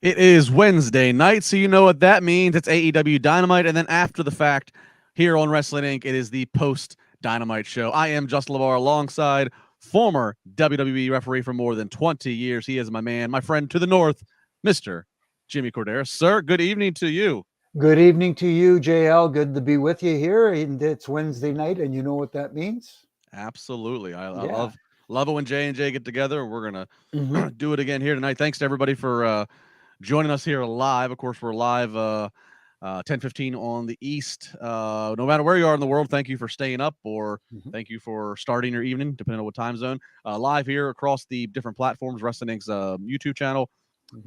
It is Wednesday night, so you know what that means. It's AEW Dynamite, and then after the fact, here on Wrestling Inc., it is the post-Dynamite show. I am Justin LaBar alongside former WWE referee for more than 20 years. He is my man, my friend to the north, Mr. Jimmy Korderas. Sir, good evening to you. Good evening to you, JL. Good to be with you here. And it's Wednesday night, and you know what that means? Absolutely. I Yeah. love it when Jay and Jay get together. We're going hmm to do it again here tonight. Thanks to everybody for joining us here live. Of course, we're live 10:15 on the East. No matter where you are in the world, thank you for staying up, or thank you for starting your evening, depending on what time zone. Live here across the different platforms, Wrestling Inc.'s YouTube channel,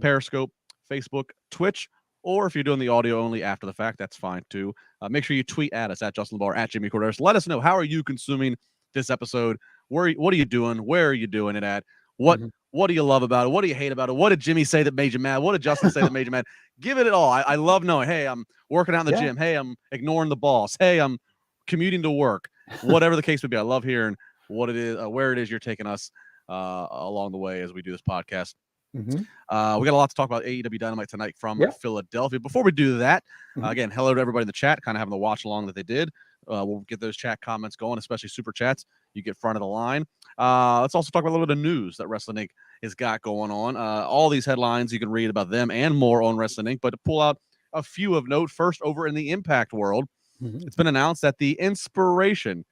Periscope, Facebook, Twitch, or if you're doing the audio only after the fact, that's fine too. Make sure you tweet at us at Justin LaBar, at Jimmy Korderas. Let us know, how are you consuming this episode? What are you doing? Where are you doing it at? What do you love about it? What do you hate about it? What did Jimmy say that made you mad? What did Justin say that made you mad? Give it all. I love knowing, hey, I'm working out in the gym. Hey, I'm ignoring the boss. Hey, I'm commuting to work. Whatever the case would be, I love hearing what it is, where it is you're taking us along the way as we do this podcast. We got a lot to talk about AEW Dynamite tonight from Philadelphia. Before we do that, again, hello to everybody in the chat, kind of having the watch along that they did. We'll get those chat comments going, especially super chats. You get front of the line. Let's also talk about a little bit of news that Wrestling Inc. has got going on. All these headlines, you can read about them and more on Wrestling Inc. But to pull out a few of note, first over in the Impact world, it's been announced that the IInspiration,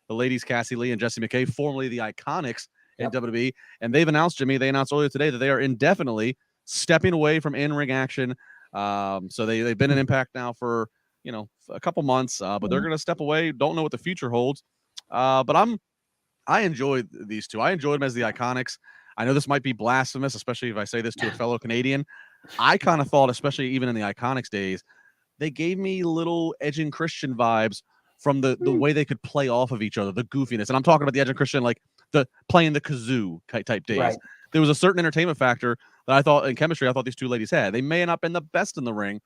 the ladies Cassie Lee and Jessie McKay, formerly the Iconics in WWE, and they've announced, Jimmy, they announced earlier today that they are indefinitely stepping away from in-ring action. So they've been in Impact now for, a couple months, but they're going to step away. Don't know what the future holds. But I enjoyed these two. I enjoyed them as the Iconics. I know this might be blasphemous, especially if I say this to a fellow Canadian. I kind of thought, especially even in the Iconics days, they gave me little Edge and Christian vibes from the way they could play off of each other, the goofiness. And I'm talking about the Edge and Christian, like the playing the kazoo type days. Right. There was a certain entertainment factor that I thought, in chemistry, I thought these two ladies had. They may have not been the best in the ring,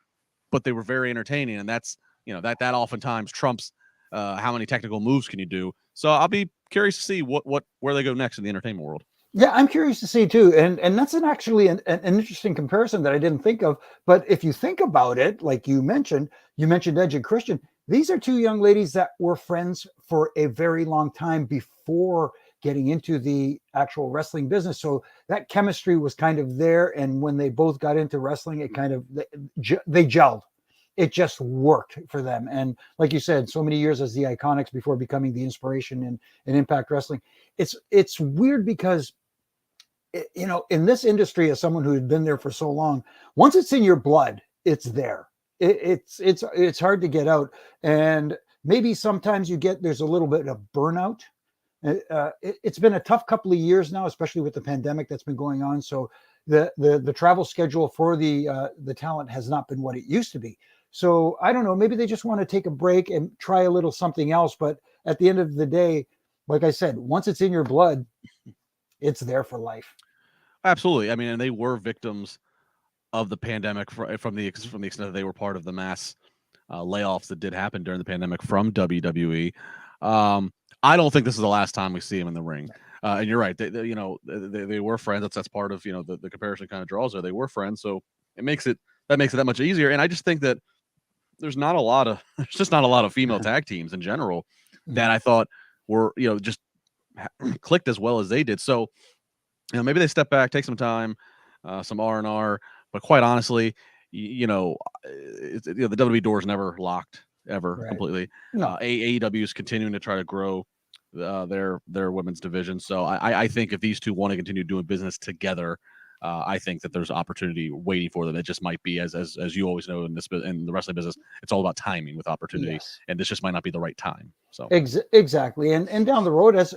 but they were very entertaining. And that's, that oftentimes trumps how many technical moves can you do. So I'll be curious to see where they go next in the entertainment world. Yeah, I'm curious to see too, and that's actually an interesting comparison that I didn't think of. But if you think about it, like you mentioned Edge and Christian. These are two young ladies that were friends for a very long time before getting into the actual wrestling business. So that chemistry was kind of there, and when they both got into wrestling, it kind of they gelled. It just worked for them. And like you said, so many years as the Iconics before becoming the Inspiration in Impact Wrestling. It's weird because, in this industry, as someone who had been there for so long, once it's in your blood, it's there. It's hard to get out. And maybe sometimes there's a little bit of burnout. It's been a tough couple of years now, especially with the pandemic that's been going on. So the travel schedule for the talent has not been what it used to be. So I don't know, maybe they just want to take a break and try a little something else. But at the end of the day, like I said, once it's in your blood, it's there for life. Absolutely. I mean, and they were victims of the pandemic from the extent that they were part of the mass layoffs that did happen during the pandemic from WWE. I don't think this is the last time we see him in the ring. And you're right. They were friends. That's part of, the comparison kind of draws there. They were friends. So that makes it that much easier. And I just think that there's just not a lot of female tag teams in general that I thought were, just clicked as well as they did. So, maybe they step back, take some time, some R&R, but quite honestly, the WWE door is never locked ever completely. No. AEW is continuing to try to grow their women's division. So I think if these two want to continue doing business together, I think that there's opportunity waiting for them. It just might be, as you always know in the wrestling business, it's all about timing with opportunity, and this just might not be the right time. So exactly, and down the road, as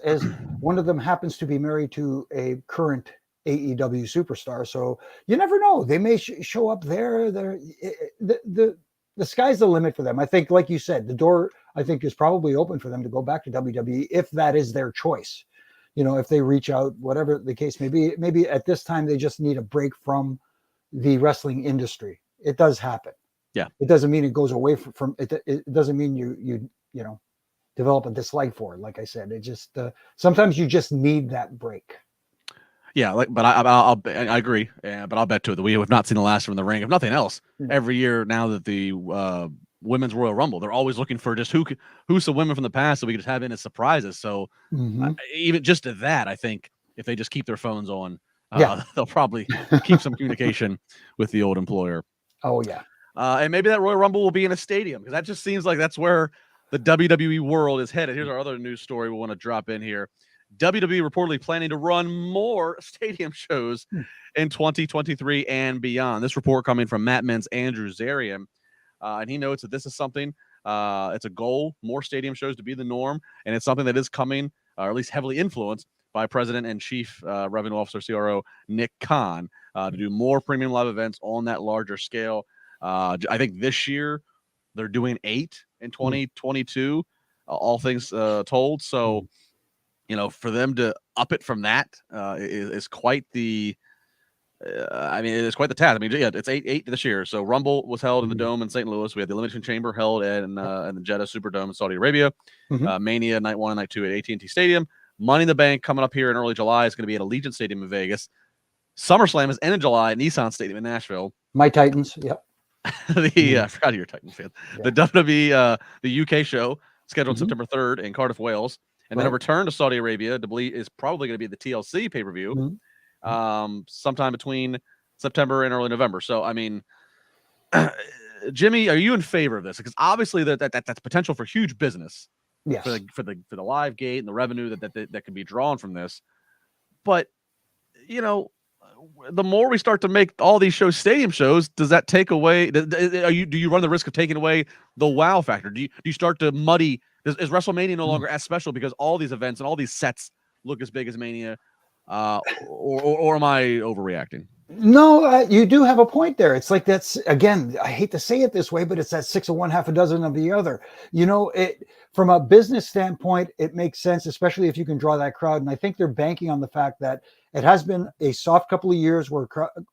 one of them happens to be married to a current AEW superstar, so you never know. They may show up there. The sky's the limit for them. I think, like you said, the door, I think, is probably open for them to go back to WWE if that is their choice. If they reach out, whatever the case may be, maybe at this time they just need a break from the wrestling industry. It does happen. Yeah. It doesn't mean it goes away from it. It doesn't mean you develop a dislike for it. Like I said, it just sometimes you just need that break. Yeah, but I agree. Yeah, but I'll bet too that we have not seen the last from the ring. If nothing else, every year now that the Women's Royal Rumble, they're always looking for just who's the women from the past that we could just have in as surprises. So even just to that, I think if they just keep their phones on, they'll probably keep some communication with the old employer. Oh yeah. And maybe that Royal Rumble will be in a stadium, because that just seems like that's where the WWE world is headed. Here's our other news story we want to drop in here. WWE reportedly planning to run more stadium shows in 2023 and beyond. This report coming from Matt Men's Andrew Zarian. And he notes that this is something, it's a goal, more stadium shows to be the norm. And it's something that is coming, or at least heavily influenced by President and Chief Revenue Officer, CRO, Nick Khan, to do more premium live events on that larger scale. I think this year they're doing 8 in 2022, all things told. So, for them to up it from that is quite the, it's quite the task. I mean, yeah, it's 8 this year. So Rumble was held in the Dome in St. Louis. We had the Elimination Chamber held in the Jeddah Superdome in Saudi Arabia. Mania Night 1 and Night 2 at AT&T Stadium. Money in the Bank coming up here in early July is going to be at Allegiant Stadium in Vegas. SummerSlam is end of July at Nissan Stadium in Nashville. My Titans, yep. I forgot you're a Titans fan. Yeah. The WWE, the UK show scheduled September 3rd in Cardiff, Wales. And then a return to Saudi Arabia is probably going to be the TLC pay-per-view sometime between September and early November. So, I mean, Jimmy, are you in favor of this? Because obviously that's potential for huge business. Yes. For the live gate and the revenue that can be drawn from this. But, the more we start to make all these shows stadium shows, does that take away? Do you run the risk of taking away the wow factor? Do you start to muddy? Is WrestleMania no longer as special because all these events and all these sets look as big as Mania, or am I overreacting? No, you do have a point there. It's like that's, again, I hate to say it this way, but it's that 6 of one, half a dozen of the other. From a business standpoint, it makes sense, especially if you can draw that crowd. And I think they're banking on the fact that it has been a soft couple of years where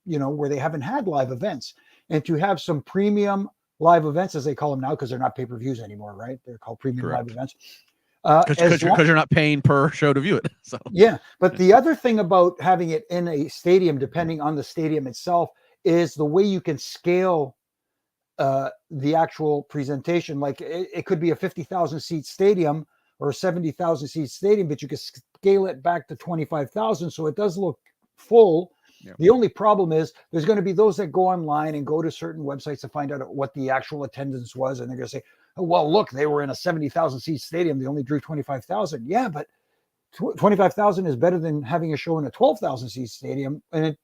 they haven't had live events, and to have some premium live events, as they call them now, because they're not pay-per-views anymore, right? They're called premium live events. Because you're not paying per show to view it. So yeah, but the other thing about having it in a stadium, depending on the stadium itself, is the way you can scale the actual presentation. Like it could be a 50,000 seat stadium or a 70,000 seat stadium, but you can scale it back to 25,000, so it does look full. Yep. The only problem is there's going to be those that go online and go to certain websites to find out what the actual attendance was, and they're going to say, oh, well, look, they were in a 70,000 seat stadium. They only drew 25,000. Yeah, but 25,000 is better than having a show in a 12,000 seat stadium. And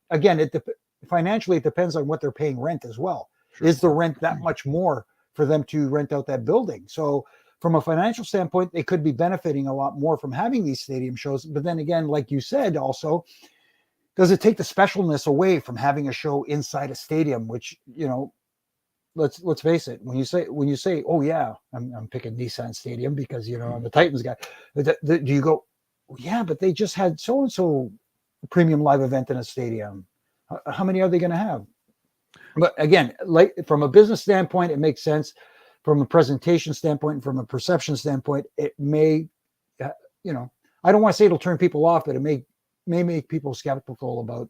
financially, it depends on what they're paying rent as well. Sure. Is the rent that much more for them to rent out that building? So from a financial standpoint, they could be benefiting a lot more from having these stadium shows. But then again, like you said, also, does it take the specialness away from having a show inside a stadium, which, let's face it. When you say, oh yeah, I'm picking Nissan Stadium because I'm the Titans guy. Do you go, oh, yeah, but they just had so and so premium live event in a stadium. How many are they going to have? But again, like from a business standpoint, it makes sense. From a presentation standpoint, and from a perception standpoint, it may, I don't want to say it'll turn people off, but it may make people skeptical about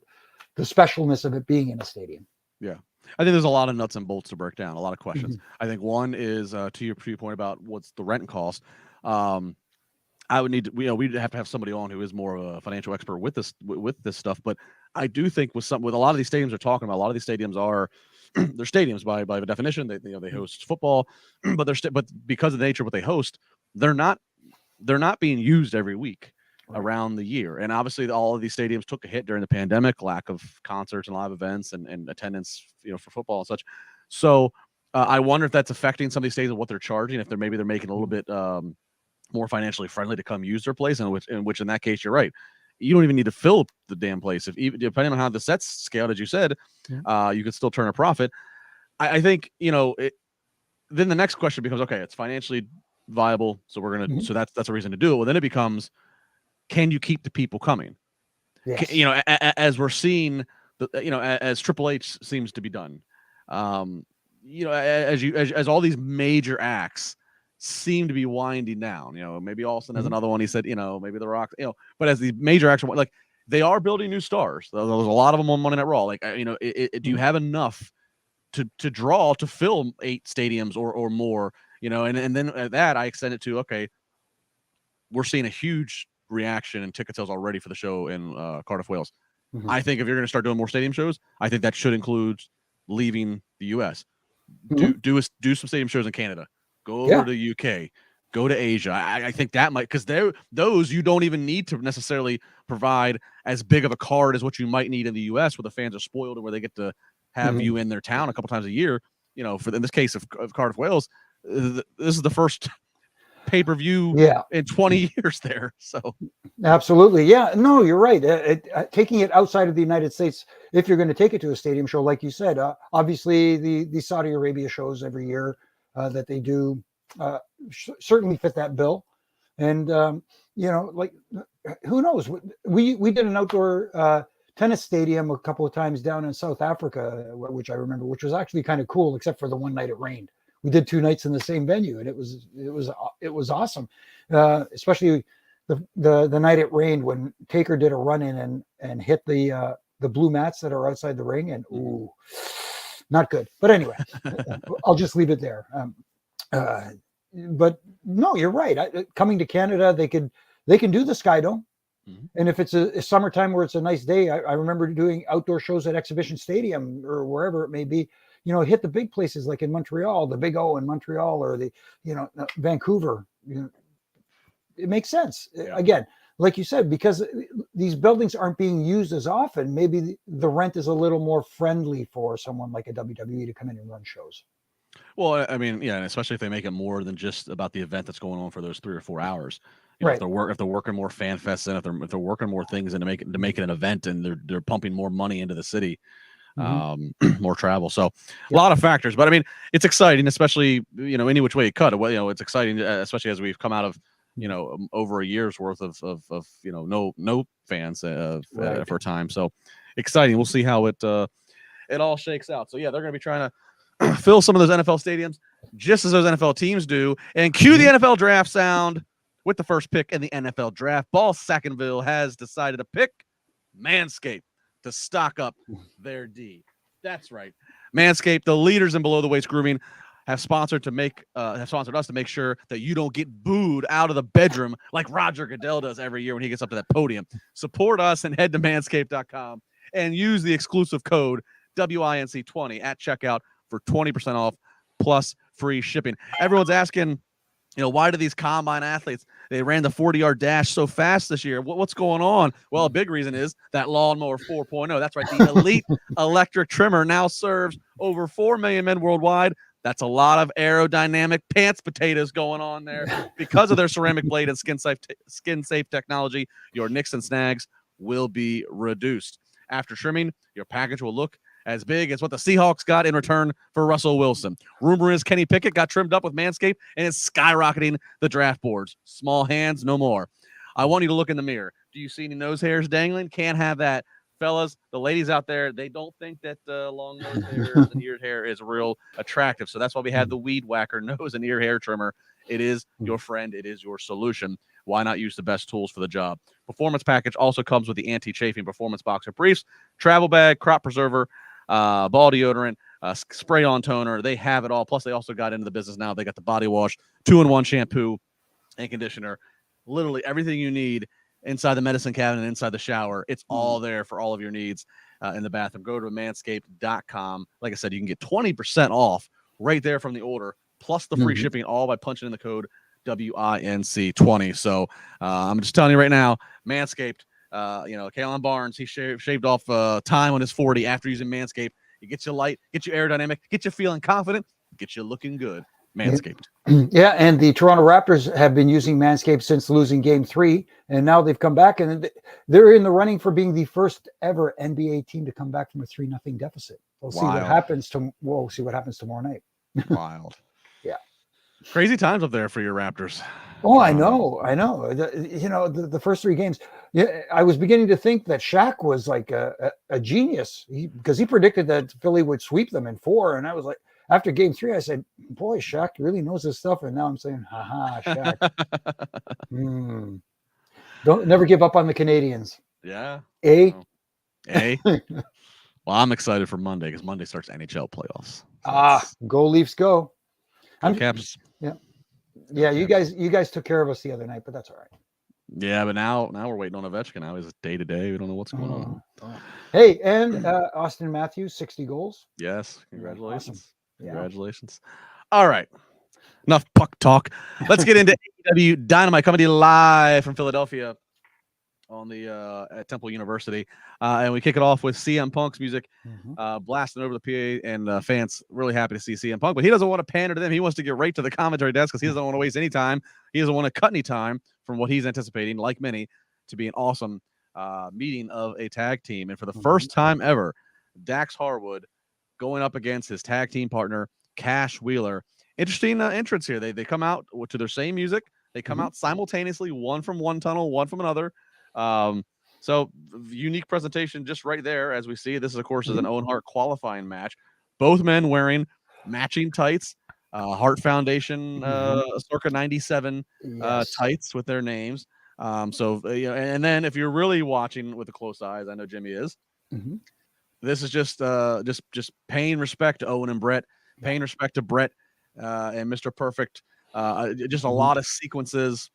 the specialness of it being in a stadium. Yeah. I think there's a lot of nuts and bolts to break down, a lot of questions. I think one is to your point about what's the rent cost. I would need to, we'd have to have somebody on who is more of a financial expert with this stuff. But I do think with a lot of these stadiums they're talking about, a lot of these stadiums are they're stadiums by definition. They host football, but because of the nature of what they host, they're not being used every week around the year. And obviously all of these stadiums took a hit during the pandemic, lack of concerts and live events and attendance, for football and such. So I wonder if that's affecting some of these stadiums and what they're charging, if they're making a little bit more financially friendly to come use their place, in which in that case, you're right. You don't even need to fill the damn place. Depending on how the sets scaled, as you said, you could still turn a profit. I think, then the next question becomes, okay, it's financially viable. So we're going to, so that's a reason to do it. Well, then it becomes, can you keep the people coming? Yes. As we're seeing, as Triple H seems to be done, as all these major acts seem to be winding down, maybe Austin has another one. He said, maybe The Rock, but as these major acts, like they are building new stars. There's a lot of them on Monday Night Raw. Like, do you have enough to draw to fill 8 stadiums or more? And then at that I extend it to, okay, we're seeing a huge reaction and ticket sales already for the show in Cardiff, Wales. Mhm. I think if you're going to start doing more stadium shows, I think that should include leaving the U.S. Do some stadium shows in Canada. Go over to the UK. Go to Asia. I think that might, because those you don't even need to necessarily provide as big of a card as what you might need in the U.S., where the fans are spoiled and where they get to have you in their town a couple times a year. For in this case of Cardiff, Wales, this is the first pay-per-view in 20 years there. So absolutely. Yeah, no, you're right. Taking it outside of the United States, if you're going to take it to a stadium show, like you said, obviously the Saudi Arabia shows every year that they do certainly fit that bill. And, like, who knows? We did an outdoor tennis stadium a couple of times down in South Africa, which I remember, which was actually kind of cool, except for the one night it rained. We did 2 nights in the same venue, and it was awesome, especially the night it rained when Taker did a run in and hit the blue mats that are outside the ring, and ooh, not good. But anyway, I'll just leave it there. But no, you're right. Coming to Canada, they can do the Sky Dome. Mm-hmm. And if it's a summertime where it's a nice day, I remember doing outdoor shows at Exhibition Stadium or wherever it may be. Hit the big places like in Montreal, the Big O in Montreal, or the Vancouver. It makes sense. Again, like you said, because these buildings aren't being used as often, maybe the rent is a little more friendly for someone like a WWE to come in and run shows. Well, I mean, yeah, and especially if they make it more than just about the event that's going on for those 3 or 4 hours. Right. If they're working more fan fests and if they're working more things and to make it an event, and they're pumping more money into the city, more travel. So a lot of factors, but I mean, it's exciting, especially any which way you cut it. Well, it's exciting, especially as we've come out of over a year's worth of no fans for a time. So exciting. We'll see how it all shakes out. So yeah, they're going to be trying to fill some of those NFL stadiums just as those NFL teams do. And cue the NFL draft sound with the first pick in the NFL draft. Ball Sackville has decided to pick Manscaped to stock up their D. That's right. Manscaped, the leaders in below the waist grooming, have sponsored us to make sure that you don't get booed out of the bedroom like Roger Goodell does every year when he gets up to that podium. Support us and head to manscaped.com and use the exclusive code WINC20 at checkout for 20% off plus free shipping. Everyone's asking, why do these combine athletes, they ran the 40-yard dash so fast this year? What's going on? Well, a big reason is that Lawnmower 4.0. That's right. The Elite electric trimmer now serves over 4 million men worldwide. That's a lot of aerodynamic pants potatoes going on there. Because of their ceramic blade and skin-safe technology, your nicks and snags will be reduced. After trimming, your package will look as big as what the Seahawks got in return for Russell Wilson. Rumor is Kenny Pickett got trimmed up with Manscaped and is skyrocketing the draft boards. Small hands, no more. I want you to look in the mirror. Do you see any nose hairs dangling? Can't have that. Fellas, the ladies out there, they don't think that long nose hairs and ear hair is real attractive. So that's why we had the Weed Whacker nose and ear hair trimmer. It is your friend. It is your solution. Why not use the best tools for the job? Performance package also comes with the anti-chafing performance boxer briefs, travel bag, crop preserver, ball deodorant, spray-on toner. They have it all. Plus, they also got into the business now. They got the body wash, 2-in-1 shampoo and conditioner. Literally everything you need inside the medicine cabinet, inside the shower. It's all there for all of your needs in the bathroom. Go to manscaped.com. Like I said, you can get 20% off right there from the order, plus the free shipping, all by punching in the code WINC20. So I'm just telling you right now, Manscaped, Kalen Barnes, he shaved off time on his 40 after using Manscaped. It gets you light, gets you aerodynamic, gets you feeling confident, gets you looking good. Manscaped. Yeah, and the Toronto Raptors have been using Manscaped since losing Game 3, and now they've come back, and they're in the running for being the first ever NBA team to come back from a 3-0 deficit. We'll see what happens tomorrow night. Wild. Yeah. Crazy times up there for your Raptors. Oh, I know. The first 3 games. Yeah, I was beginning to think that Shaq was like a genius because he predicted that Philly would sweep them in 4, and I was like, after Game 3, I said, "Boy, Shaq really knows his stuff." And now I'm saying, "Ha ha, Shaq." Don't never give up on the Canadians. Yeah. A. Well, I'm excited for Monday because Monday starts NHL playoffs. So Go Leafs, go! Go Caps. Yeah, Go you guys took care of us the other night, but that's all right. Yeah, but now we're waiting on Ovechkin. Now he's day to day. We don't know what's going on. Hey, and Austin Matthews, 60 goals. Yes, congratulations. Awesome. Congratulations. All right. Enough puck talk. Let's get into AEW Dynamite coming to you live from Philadelphia on the at Temple University, and we kick it off with CM Punk's music, blasting over the PA, and fans really happy to see CM Punk, but he doesn't want to pander to them. He wants to get right to the commentary desk because he doesn't want to waste any time. He doesn't want to cut any time from what he's anticipating, like many, to be an awesome meeting of a tag team. And for the first time ever, Dax Harwood going up against his tag team partner Cash Wheeler. Interesting entrance here. They come out to their same music. They come out simultaneously, one from one tunnel, one from another. So unique presentation just right there. As we see, this is, of course, is an Owen Hart qualifying match. Both men wearing matching tights, Hart Foundation, circa 97 tights with their names. And then if you're really watching with the close eyes, I know Jimmy is, this is just paying respect to Owen and Bret, paying respect to Bret, and Mr. Perfect. Just a lot of sequences.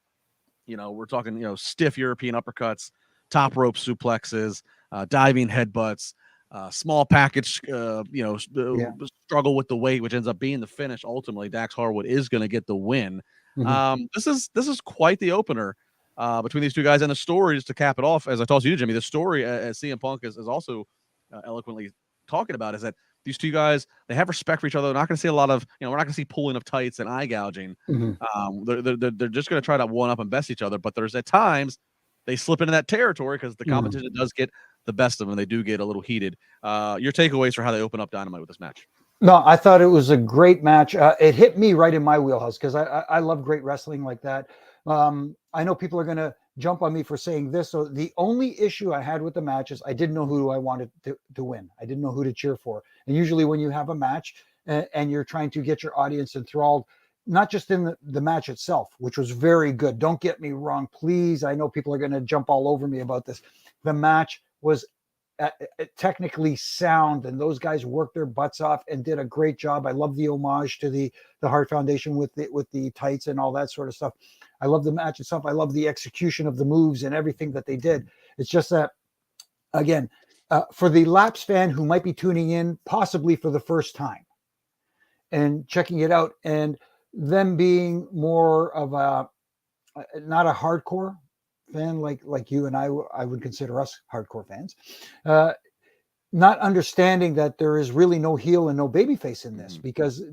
We're talking, stiff European uppercuts, top rope suplexes, diving headbutts, small package, struggle with the weight, which ends up being the finish. Ultimately, Dax Harwood is going to get the win. This is quite the opener between these two guys, and the story, just to cap it off, as I told you, Jimmy, the story, as CM Punk is also eloquently talking about, is that these two guys, they have respect for each other. They're not going to see a lot of, we're not going to see pulling of tights and eye gouging. They're just going to try to one up and best each other. But there's at times they slip into that territory because the competition does get the best of them. They do get a little heated. Your takeaways for how they open up Dynamite with this match? No, I thought it was a great match. It hit me right in my wheelhouse because I love great wrestling like that. I know people are going to jump on me for saying this. So the only issue I had with the match is I didn't know who I wanted to win. I didn't know who to cheer for. And usually when you have a match and you're trying to get your audience enthralled, not just in the match itself, which was very good. Don't get me wrong, please. I know people are going to jump all over me about this. The match was technically sound, and those guys worked their butts off and did a great job. I love the homage to the Hart Foundation with the tights and all that sort of stuff. I love the match itself. I love the execution of the moves and everything that they did. It's just that, again, for the lapsed fan who might be tuning in possibly for the first time and checking it out, and them being more of not a hardcore fan like you and I would consider us hardcore fans, not understanding that there is really no heel and no babyface in this, because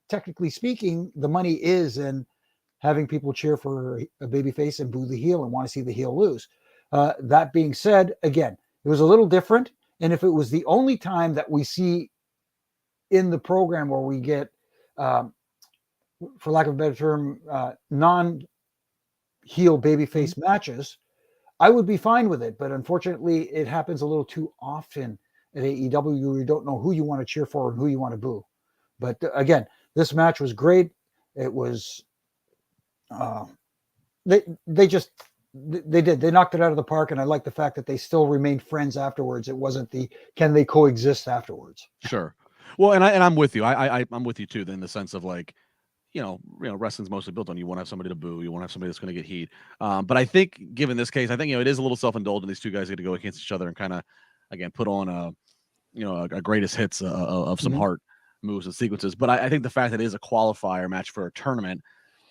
technically speaking, the money is in having people cheer for a babyface and boo the heel and want to see the heel lose. That being said, again, it was a little different. And if it was the only time that we see in the program where we get, for lack of a better term, non-heel babyface matches, I would be fine with it. But unfortunately, it happens a little too often at AEW. You don't know who you want to cheer for and who you want to boo. But again, this match was great. It was, they knocked it out of the park. And I like the fact that they still remained friends afterwards. It wasn't can they coexist afterwards? Sure. Well, and I'm with you. I'm with you too, in the sense of like, wrestling's mostly built on you want to have somebody to boo, you want to have somebody that's going to get heat. But I think, given this case, I think it is a little self-indulgent. These two guys get to go against each other and kind of, again, put on a greatest hits of some Hart moves and sequences. But I think the fact that it is a qualifier match for a tournament,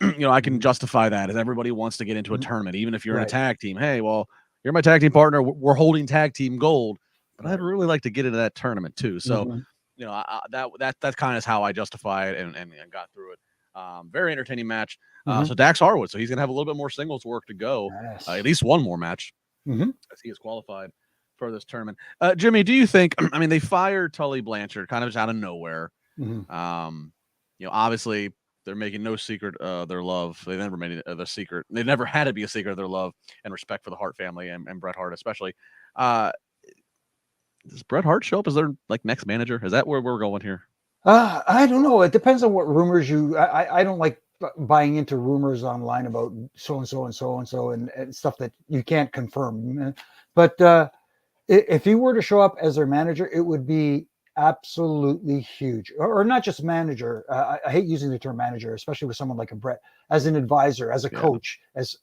I can justify that, as everybody wants to get into a tournament, even if you're in a tag team. Hey, well, you're my tag team partner. We're holding tag team gold, but I'd really like to get into that tournament too. So, that kind of is how I justify it and got through it. Very entertaining match. So Dax Harwood, so he's gonna have a little bit more singles work to go. At least one more match as he is qualified for this tournament. Jimmy, do you think? I mean, they fired Tully Blanchard kind of just out of nowhere. Obviously they're making no secret their love. They never made it the secret. They never had to be a secret of their love and respect for the Hart family and Bret Hart especially. Does Bret Hart show up as their next manager? Is that where we're going here? I don't know. It depends on what rumors I don't like buying into rumors online about so and so and so and so and stuff that you can't confirm. But if he were to show up as their manager, it would be absolutely huge. Or not just manager. I hate using the term manager, especially with someone like a Bret, as an advisor, as a coach, as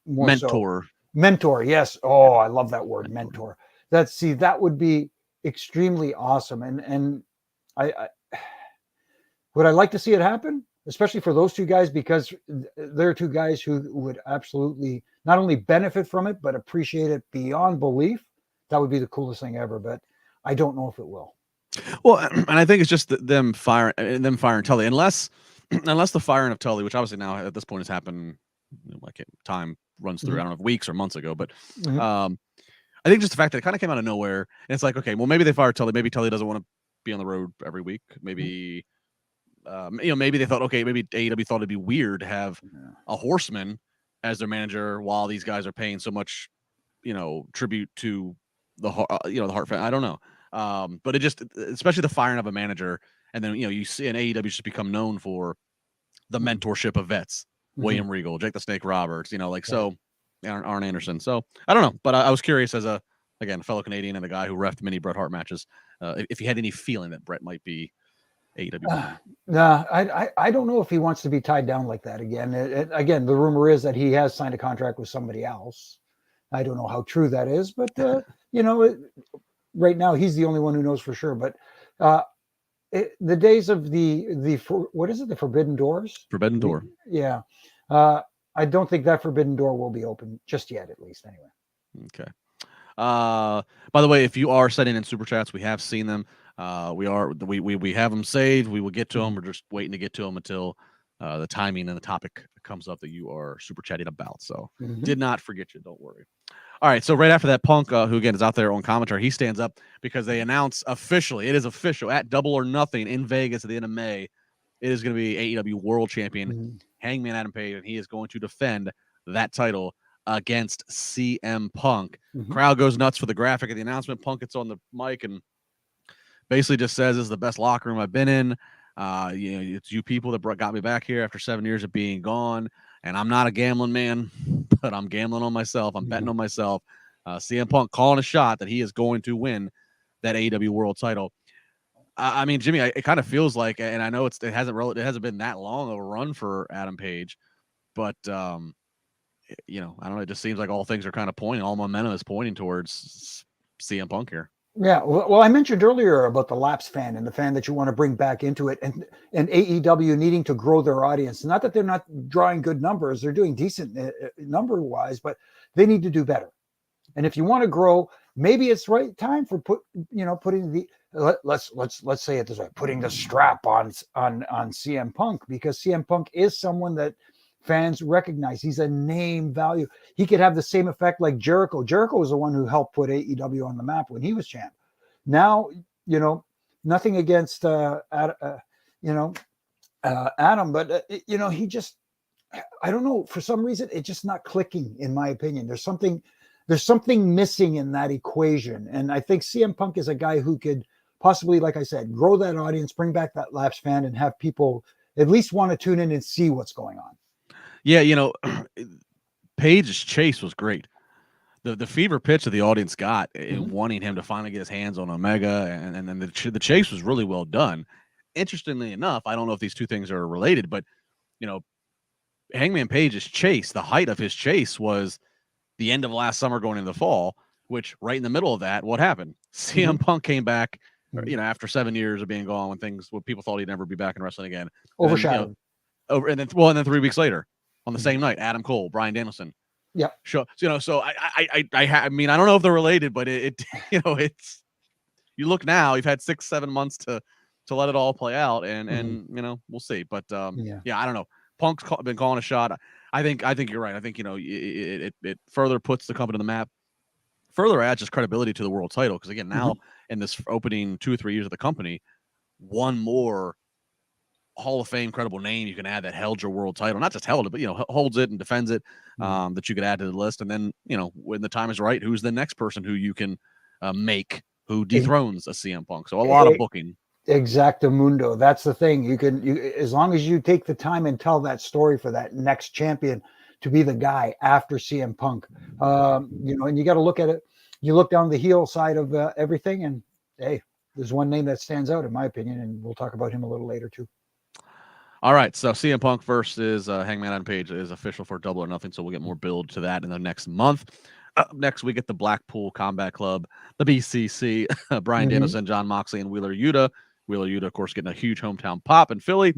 more mentor. So. Mentor, yes. Oh, I love that word, mentor. That would be extremely awesome. And I would I like to see it happen, especially for those two guys, because they're two guys who would absolutely not only benefit from it, but appreciate it beyond belief. That would be the coolest thing ever. But I don't know if it will. Well, and I think it's just them firing Tully, unless the firing of Tully, which obviously now at this point has happened, like time runs through, I don't know if weeks or months ago, but I think just the fact that it kind of came out of nowhere, and it's like, okay, well, maybe they fired Tully, maybe Tully doesn't want to be on the road every week, maybe maybe they thought, okay, maybe AEW thought it'd be weird to have a horseman as their manager while these guys are paying so much, tribute to the the Hart fan. I don't know. But it just, especially the firing of a manager, and then you see an AEW just become known for the mentorship of vets, William Regal, Jake the Snake Roberts, so Arn Anderson. So I don't know, but I was curious as a fellow Canadian and a guy who reffed many Bret Hart matches, if he had any feeling that Bret might be AEW. No, I don't know if he wants to be tied down like that again. Again, the rumor is that he has signed a contract with somebody else. I don't know how true that is, but right now he's the only one who knows for sure. But the days of the what is it, the Forbidden Doors? Forbidden Door. Yeah. I don't think that Forbidden Door will be open just yet, at least anyway. Okay. By the way, if you are sending in super chats, we have seen them. We have them saved. We will get to them. We're just waiting to get to them until the timing and the topic comes up that you are super chatting about. So did not forget you. Don't worry. All right. So right after that, Punk, who again is out there on commentary, he stands up because they announce officially, it is official, at Double or Nothing in Vegas at the end of May. It is going to be AEW World Champion Hangman Adam Page, and he is going to defend that title against CM Punk. Crowd goes nuts for the graphic of the announcement. Punk gets on the mic and basically just says, "This is the best locker room I've been in. It's you people that got me back here after 7 years of being gone. And I'm not a gambling man, but I'm gambling on myself. I'm betting on myself." CM Punk calling a shot that he is going to win that AEW World title. I mean, Jimmy, it kind of feels like, and I know it hasn't been that long of a run for Adam Page, but I don't know. It just seems like all things are kind of pointing, all momentum is pointing towards CM Punk here. Yeah, well, I mentioned earlier about the lapse fan and the fan that you want to bring back into it, and AEW needing to grow their audience. Not that they're not drawing good numbers; they're doing decent number-wise, but they need to do better. And if you want to grow, maybe it's right time for putting the let's say it this way, putting the strap on CM Punk, because CM Punk is someone that fans recognize. He's a name value. He could have the same effect like Jericho. Jericho was the one who helped put AEW on the map when he was champ. Now, nothing against Adam, but he just, I don't know, for some reason it's just not clicking, in my opinion. There's something missing in that equation, and I think CM Punk is a guy who could possibly, like I said, grow that audience, bring back that lapse fan, and have people at least want to tune in and see what's going on. Yeah, Page's chase was great. The fever pitch that the audience got in wanting him to finally get his hands on Omega, and then the chase was really well done. Interestingly enough, I don't know if these two things are related, but Hangman Page's chase, the height of his chase was the end of last summer going into the fall, which right in the middle of that, what happened? CM Punk came back, after 7 years of being gone, when people thought he'd never be back in wrestling again. Overshadowed. And then 3 weeks later, on the same night, Adam Cole, Bryan Danielson. Yeah. So I mean, I don't know if they're related, but it's, you look now, you've had 6-7 months to let it all play out, and we'll see. But I don't know. Punk's been calling a shot. I think you're right. I think it further puts the company on the map, further adds just credibility to the world title, because again, now in this opening 2 or 3 years of the company, one more Hall of Fame credible name you can add that held your world title, not just held it, but holds it and defends it, that you could add to the list. And then when the time is right, who's the next person who you can make who dethrones a CM Punk? So a lot of booking. Exactamundo. That's the thing. You as long as you take the time and tell that story for that next champion to be the guy after CM Punk, and you got to look at it. You look down the heel side of everything, and hey, there's one name that stands out in my opinion, and we'll talk about him a little later too. All right, so CM Punk versus Hangman on Page is official for Double or Nothing, so we'll get more build to that in the next month. Next, we get the Blackpool Combat Club, the BCC, Bryan Danielson, John Moxley, and Wheeler Yuta. Wheeler Yuta, of course, getting a huge hometown pop in Philly,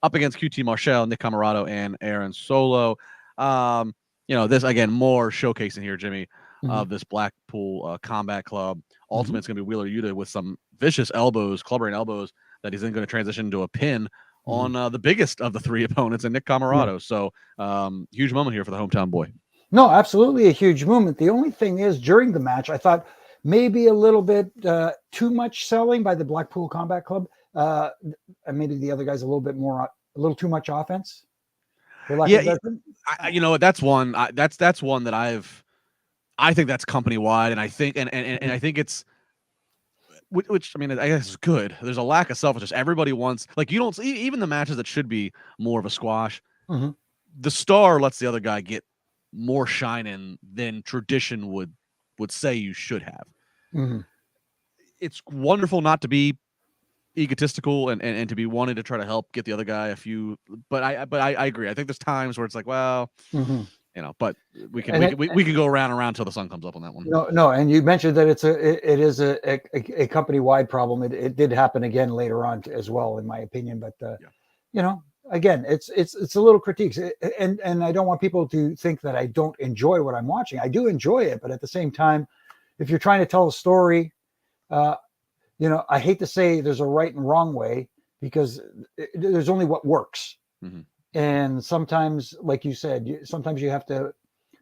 up against QT Marshall, Nick Camarado, and Aaron Solo. This, again, more showcasing here, Jimmy, of this Blackpool Combat Club. Ultimately, it's going to be Wheeler Yuta with some vicious elbows, clubbering elbows, that he's then going to transition into a pin on the biggest of the three opponents, and Nick Camarado. So, huge moment here for the hometown boy. No, absolutely a huge moment. The only thing is, during the match, I thought maybe a little bit too much selling by the Blackpool Combat Club. And maybe the other guys a little too much offense. That's one. That's one that I think that's company wide, and I think and I think it's. Which I mean, I guess is good. There's a lack of selfishness. Everybody wants, like, you don't see even the matches that should be more of a squash. The star lets the other guy get more shine in than tradition would say you should have. It's wonderful not to be egotistical and to be wanting to try to help get the other guy a few. But I agree. I think there's times where it's like, well, but we can go around and around until the sun comes up on that one. No, and you mentioned that it is a company wide problem. It did happen again later on as well, in my opinion. But again, it's a little critiques, and I don't want people to think that I don't enjoy what I'm watching. I do enjoy it, but at the same time, if you're trying to tell a story, I hate to say there's a right and wrong way, because there's only what works. And sometimes, like you said, sometimes you have to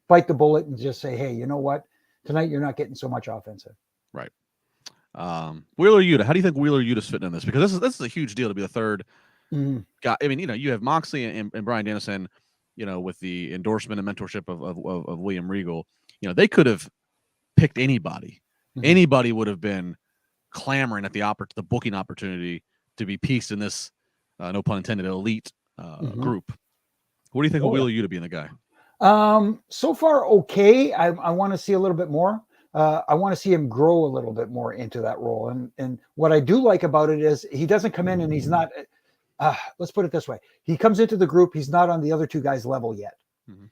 bite the bullet and just say, hey, you know what? Tonight you're not getting so much offensive. Right. Wheeler Yuta. How do you think Wheeler Yuta's fitting in this? Because this is a huge deal to be the third guy. I mean, you have Moxley and Bryan Danielson, with the endorsement and mentorship of William Regal. They could have picked anybody. Anybody would have been clamoring at the booking opportunity to be pieced in this, no pun intended, elite group. What do you think of Wheeler Yuta being the guy? So far, okay. I want to see a little bit more. I want to see him grow a little bit more into that role. And what I do like about it is he doesn't come in and he's not, let's put it this way. He comes into the group. He's not on the other two guys' level yet.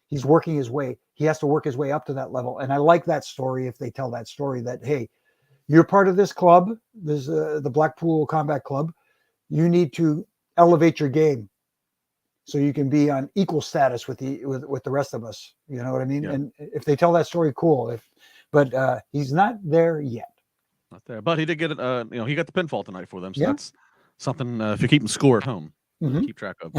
He's working his way. He has to work his way up to that level. And I like that story. If they tell that story that, hey, you're part of this club, there's the Blackpool Combat Club. You need to elevate your game so you can be on equal status with the rest of us. You know what I mean? Yeah. And if they tell that story, cool. But he's not there yet. Not there, but he did get it. He got the pinfall tonight for them. So that's something. If you're keeping score at home, keep track of.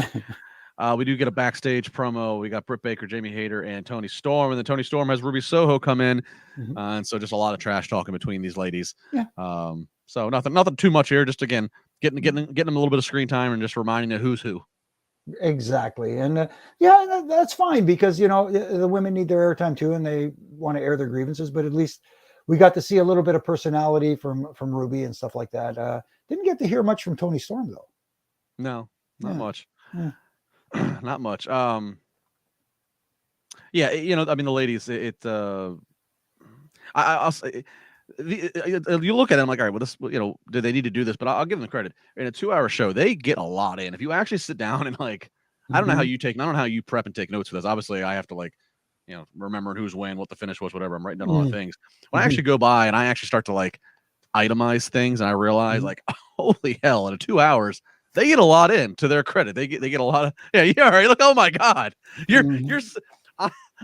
We do get a backstage promo. We got Britt Baker, Jamie Hayter, and Toni Storm, and then Toni Storm has Ruby Soho come in, and so just a lot of trash talking between these ladies. So nothing too much here. Just again getting them a little bit of screen time and just reminding you who's who. Exactly. And that's fine, because the women need their airtime too, and they want to air their grievances, but at least we got to see a little bit of personality from Ruby and stuff like that. Didn't get to hear much from Toni Storm though. No, not much. Not much. I mean, the ladies, I'll say, you look at it, I'm like, all right, well, this, do they need to do this? But I'll give them the credit. In a 2-hour show, they get a lot in. If you actually sit down and I don't know how you prep and take notes for this. Obviously, I have to remember who's when, what the finish was, whatever. I'm writing down a lot of things. When I actually go by and I actually start to itemize things, and I realize holy hell, in 2 hours, they get a lot in. To their credit, they get a lot of all right. Look, oh my God,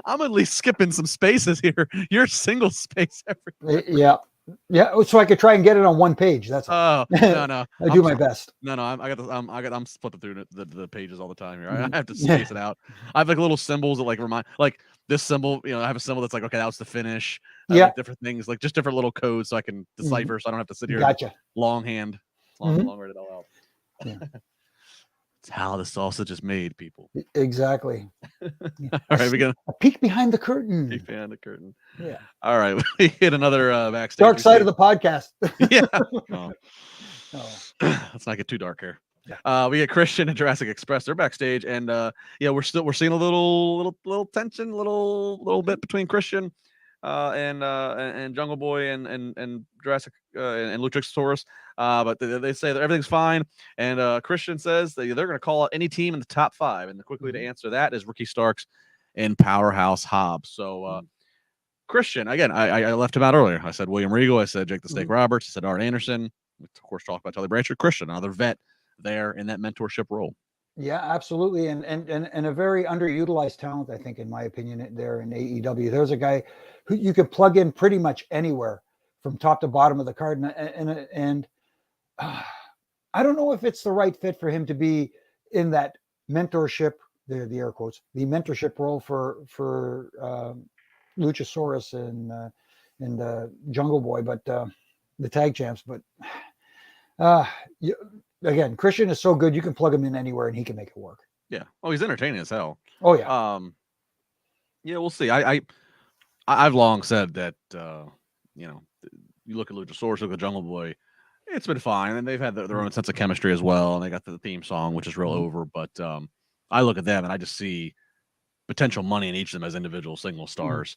I'm at least skipping some spaces here. You're single space everywhere. Yeah. So I could try and get it on one page. That's all. No. I do my best. No. I'm flipping through the pages all the time here. I have to space it out. I have little symbols that remind, this symbol. I have a symbol that's okay, that was the finish. Different things, just different little codes, so I can decipher. So I don't have to sit here. Gotcha. Longhand, long read it all out. It's how the sausage is made, people. Exactly. All right, we got a peek behind the curtain. Peek behind the curtain. Yeah. All right, we hit another backstage. Dark side of the podcast. Let's not get too dark here. Yeah. We get Christian and Jurassic Express. They're backstage, and we're seeing a little tension, little bit between Christian and Jungle Boy and Jurassic and Luchasaurus. But they say that everything's fine, and Christian says that they're going to call out any team in the top 5, and quickly to answer that is Ricky Starks and Powerhouse Hobbs. So Christian, again, I left him out earlier. I said William Regal. I said Jake the Snake Roberts. I said Art Anderson. We, of course, talked about Tully Blanchard. Christian, another vet there in that mentorship role. Yeah, absolutely. And a very underutilized talent, I think, in my opinion, there in AEW. There's a guy who you could plug in pretty much anywhere from top to bottom of the card. And I don't know if it's the right fit for him to be in that mentorship, the air quotes, the mentorship role for Luchasaurus and Jungle Boy, but the tag champs. But again, Christian is so good, you can plug him in anywhere and he can make it work. Yeah. Oh, he's entertaining as hell. Oh yeah. Yeah, we'll see. I've long said that you look at Luchasaurus, look at Jungle Boy, it's been fine, and they've had their own sense of chemistry as well, and they got the theme song, which is real over. But I look at them and I just see potential money in each of them as individual single stars.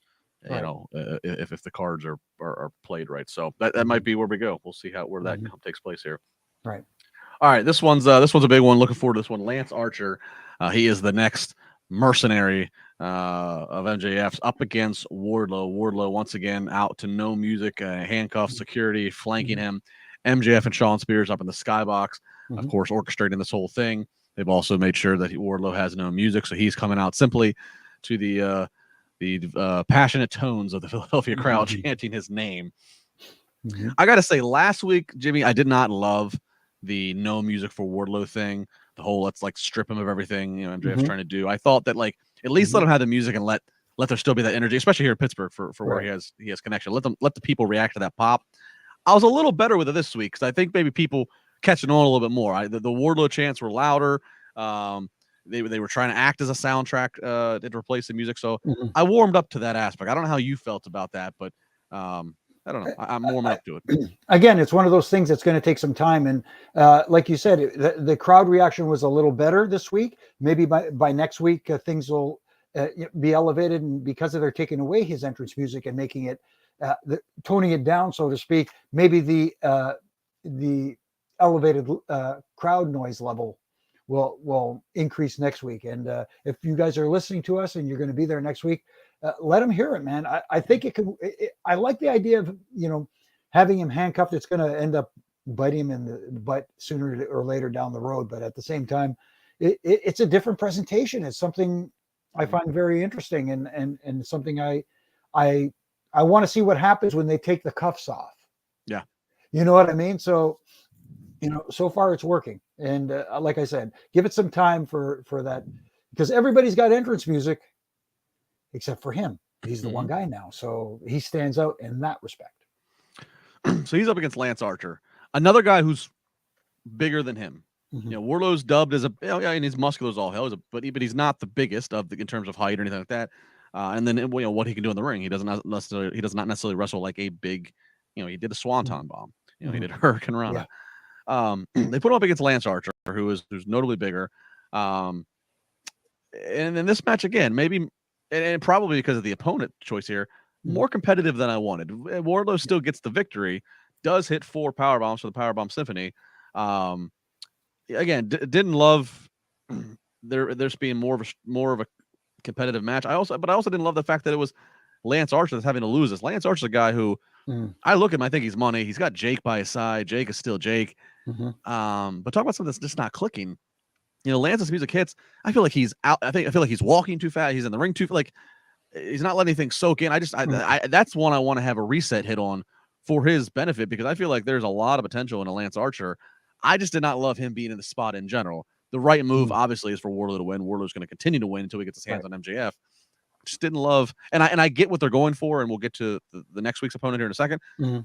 Right. You know, if the cards are played right. So that might be where we go. We'll see where that takes place here. Right. All right, this one's a big one. Looking forward to this one. Lance Archer, he is the next mercenary of MJF's up against Wardlow. Wardlow once again out to no music, handcuffed security flanking him. MJF and Shawn Spears up in the skybox, of course, orchestrating this whole thing. They've also made sure that Wardlow has no music, so he's coming out simply to the passionate tones of the Philadelphia crowd chanting his name. I got to say, last week, Jimmy, I did not love the no music for Wardlow thing. The whole let's like strip him of everything, MJF's trying to do. I thought that like at least let him have the music and let there still be that energy, especially here in Pittsburgh for where he has connection. Let the people react to that pop. I was a little better with it this week because I think maybe people catching on a little bit more. The Wardlow chants were louder. They were trying to act as a soundtrack to replace the music. So I warmed up to that aspect. I don't know how you felt about that, but I don't know. I'm warming up to it. Again, it's one of those things that's going to take some time. And like you said, the crowd reaction was a little better this week. Maybe by next week, things will be elevated. And because of their taking away his entrance music and making it, toning it down, so to speak, maybe the elevated crowd noise level will increase next week. And if you guys are listening to us and you're going to be there next week, let them hear it, man. I think it could. I like the idea of having him handcuffed. It's going to end up biting him in the butt sooner or later down the road. But at the same time, it's a different presentation. It's something I find very interesting and something I want to see what happens when they take the cuffs off. Yeah, you know what I mean. So so far it's working. And like I said, give it some time for that, because everybody's got entrance music except for him. He's the one guy now. So he stands out in that respect. So he's up against Lance Archer, another guy who's bigger than him. Wardlow's dubbed as and he's muscular as all hell, but he's not the biggest in terms of height or anything like that. And then what he can do in the ring, he does not necessarily wrestle like a big, he did a swanton bomb, he did Hurricane Rana. Yeah. They put him up against Lance Archer, who's notably bigger. And in this match again, maybe, and probably because of the opponent choice here, more competitive than I wanted. Wardlow still gets the victory, does hit 4 power bombs for the Powerbomb Symphony. Again, didn't love there's being more of a competitive match. I also didn't love the fact that it was Lance Archer that's having to lose this. Lance Archer's a guy who I look at him, I think he's money. He's got Jake by his side. Jake is still Jake. But talk about something that's just not clicking. Lance's music hits. I feel like he's out. I feel like he's walking too fast. He's in the ring too, like he's not letting anything soak in. That's one I want to have a reset hit on for his benefit, because I feel like there's a lot of potential in a Lance Archer. I just did not love him being in the spot in general. The right move, obviously, is for Wardlow to win. Wardlow's going to continue to win until he gets his hands on MJF. Just didn't love, and I get what they're going for, and we'll get to the next week's opponent here in a second.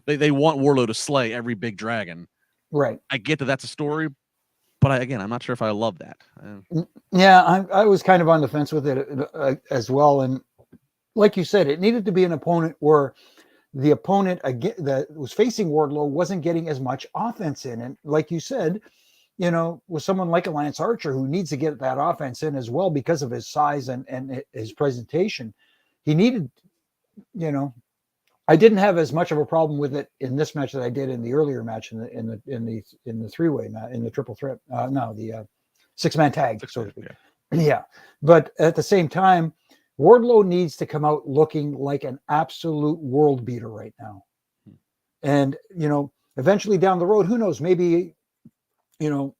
They want Wardlow to slay every big dragon. Right. I get that that's a story, but I'm not sure if I love that. Yeah, I was kind of on the fence with it as well. And like you said, it needed to be an opponent where the opponent again that was facing Wardlow wasn't getting as much offense in. And like you said, you know, with someone like a Lance Archer who needs to get that offense in as well because of his size and his presentation, he needed, you know, I didn't have as much of a problem with it in this match that I did in the earlier match in the three-way, in the triple threat, the six-man tag, so to speak. Yeah. But at the same time, Wardlow needs to come out looking like an absolute world beater right now. And, you know, eventually down the road, who knows, maybe, you know,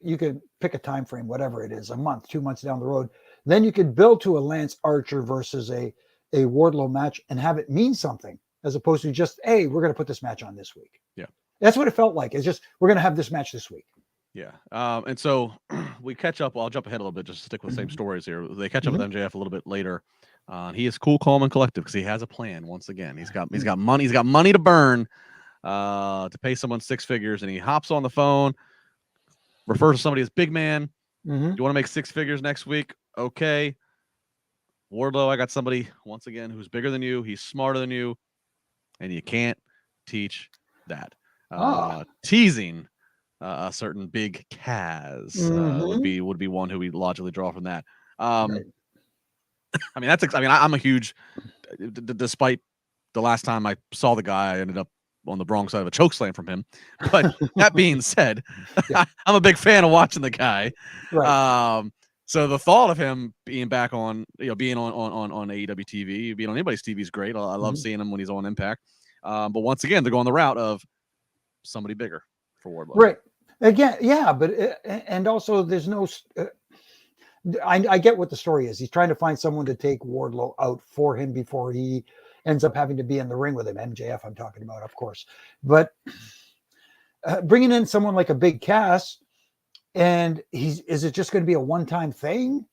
you could pick a time frame, whatever it is, a month, 2 months down the road. Then you could build to a Lance Archer versus a Wardlow match and have it mean something, as opposed to just, hey, we're going to put this match on this week. Yeah. That's what it felt like. It's just, we're going to have this match this week. Yeah. And so we catch up. Well, I'll jump ahead a little bit just to stick with the same stories here. They catch up with MJF a little bit later. He is cool, calm, and collective because he has a plan. Once again, he's got money. He's got money to burn to pay someone six figures, and he hops on the phone, refers to somebody as big man. You want to make six figures next week? Okay. Wardlow, I got somebody once again who's bigger than you. He's smarter than you, and you can't teach that. Teasing a certain big Kaz would be one who we logically draw from that. Right. I mean, I'm a huge. Despite the last time I saw the guy, I ended up on the wrong side of a chokeslam from him. But that being said, I'm a big fan of watching the guy. Right. So the thought of him being back on, being on AEW TV, being on anybody's TV is great. I love seeing him when he's on Impact. But once again, they're going the route of somebody bigger for Wardlow. Right. Again, yeah, but and also there's no. I get what the story is. He's trying to find someone to take Wardlow out for him before he ends up having to be in the ring with him. MJF, I'm talking about, of course. But bringing in someone like a Big Cass. And is it just going to be a one-time thing?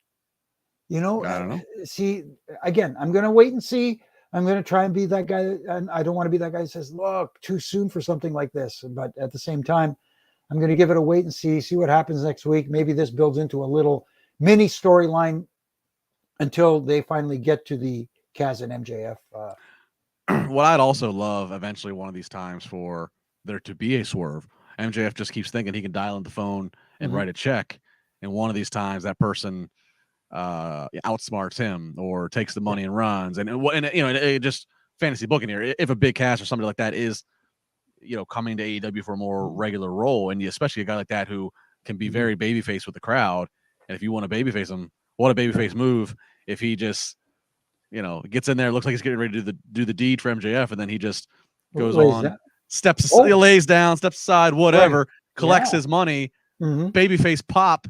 You know, I don't know. See, again, I'm going to wait and see. I'm going to try and be that guy. And I don't want to be that guy that says, look, too soon for something like this. But at the same time, I'm going to give it a wait and see what happens next week. Maybe this builds into a little mini storyline until they finally get to the Kaz and MJF. What I'd also love eventually one of these times for there to be a swerve. MJF just keeps thinking he can dial in the phone and write a check, and one of these times that person outsmarts him or takes the money and runs, and it just fantasy booking here. If a Big Cass or somebody like that is, coming to AEW for a more regular role, and especially a guy like that who can be very babyface with the crowd, and if you want to babyface him, what a babyface move if he just gets in there, looks like he's getting ready to do the deed for MJF, and then he just goes on, lays down, steps aside, whatever, collects his money. Babyface pop,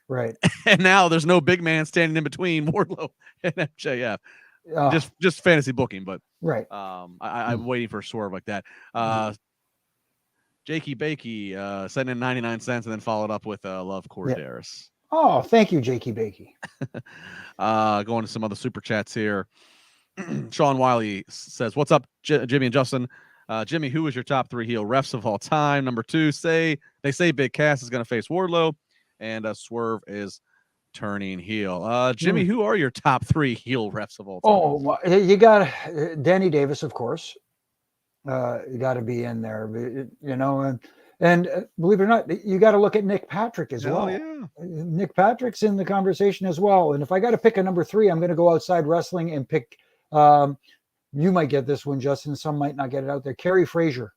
right? And now there's no big man standing in between Wardlow and MJF. Just fantasy booking, but right. I'm waiting for a swerve like that. Jakey Bakey sent in 99 cents and then followed up with Love Korderas. Oh, thank you, Jakey Bakey. Going to some other super chats here. Sean Wiley says, "What's up, Jimmy and Justin? Jimmy, who is your top three heel refs of all time? Number two, they say Big Cass is going to face Wardlow, and Swerve is turning heel. Jimmy, who are your top three heel refs of all time?" Oh, well, you got Danny Davis, of course. You got to be in there, and believe it or not, you got to look at Nick Patrick as well. Yeah. Nick Patrick's in the conversation as well. And if I got to pick a number three, I'm going to go outside wrestling and pick. You might get this one, Justin. Some might not get it out there. Kerry Frazier,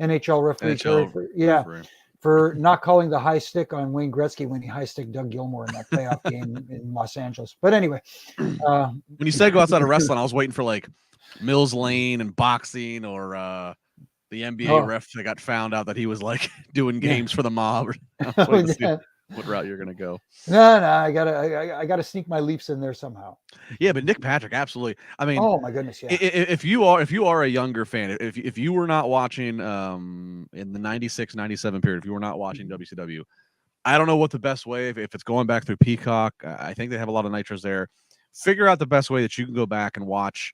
NHL referee. For not calling the high stick on Wayne Gretzky when he high stick Doug Gilmour in that playoff game in Los Angeles. But anyway, when you said go outside of wrestling, I was waiting for like Mills Lane and boxing or the NBA ref that got found out that he was like doing games for the mob. What route you're gonna go? No, I gotta sneak my Leafs in there somehow. Yeah, but Nick Patrick, absolutely. I mean, oh my goodness, yeah. If you are a younger fan, if you were not watching in the 96, 97 period, if you were not watching WCW, I don't know what the best way. If it's going back through Peacock, I think they have a lot of nitros there. Figure out the best way that you can go back and watch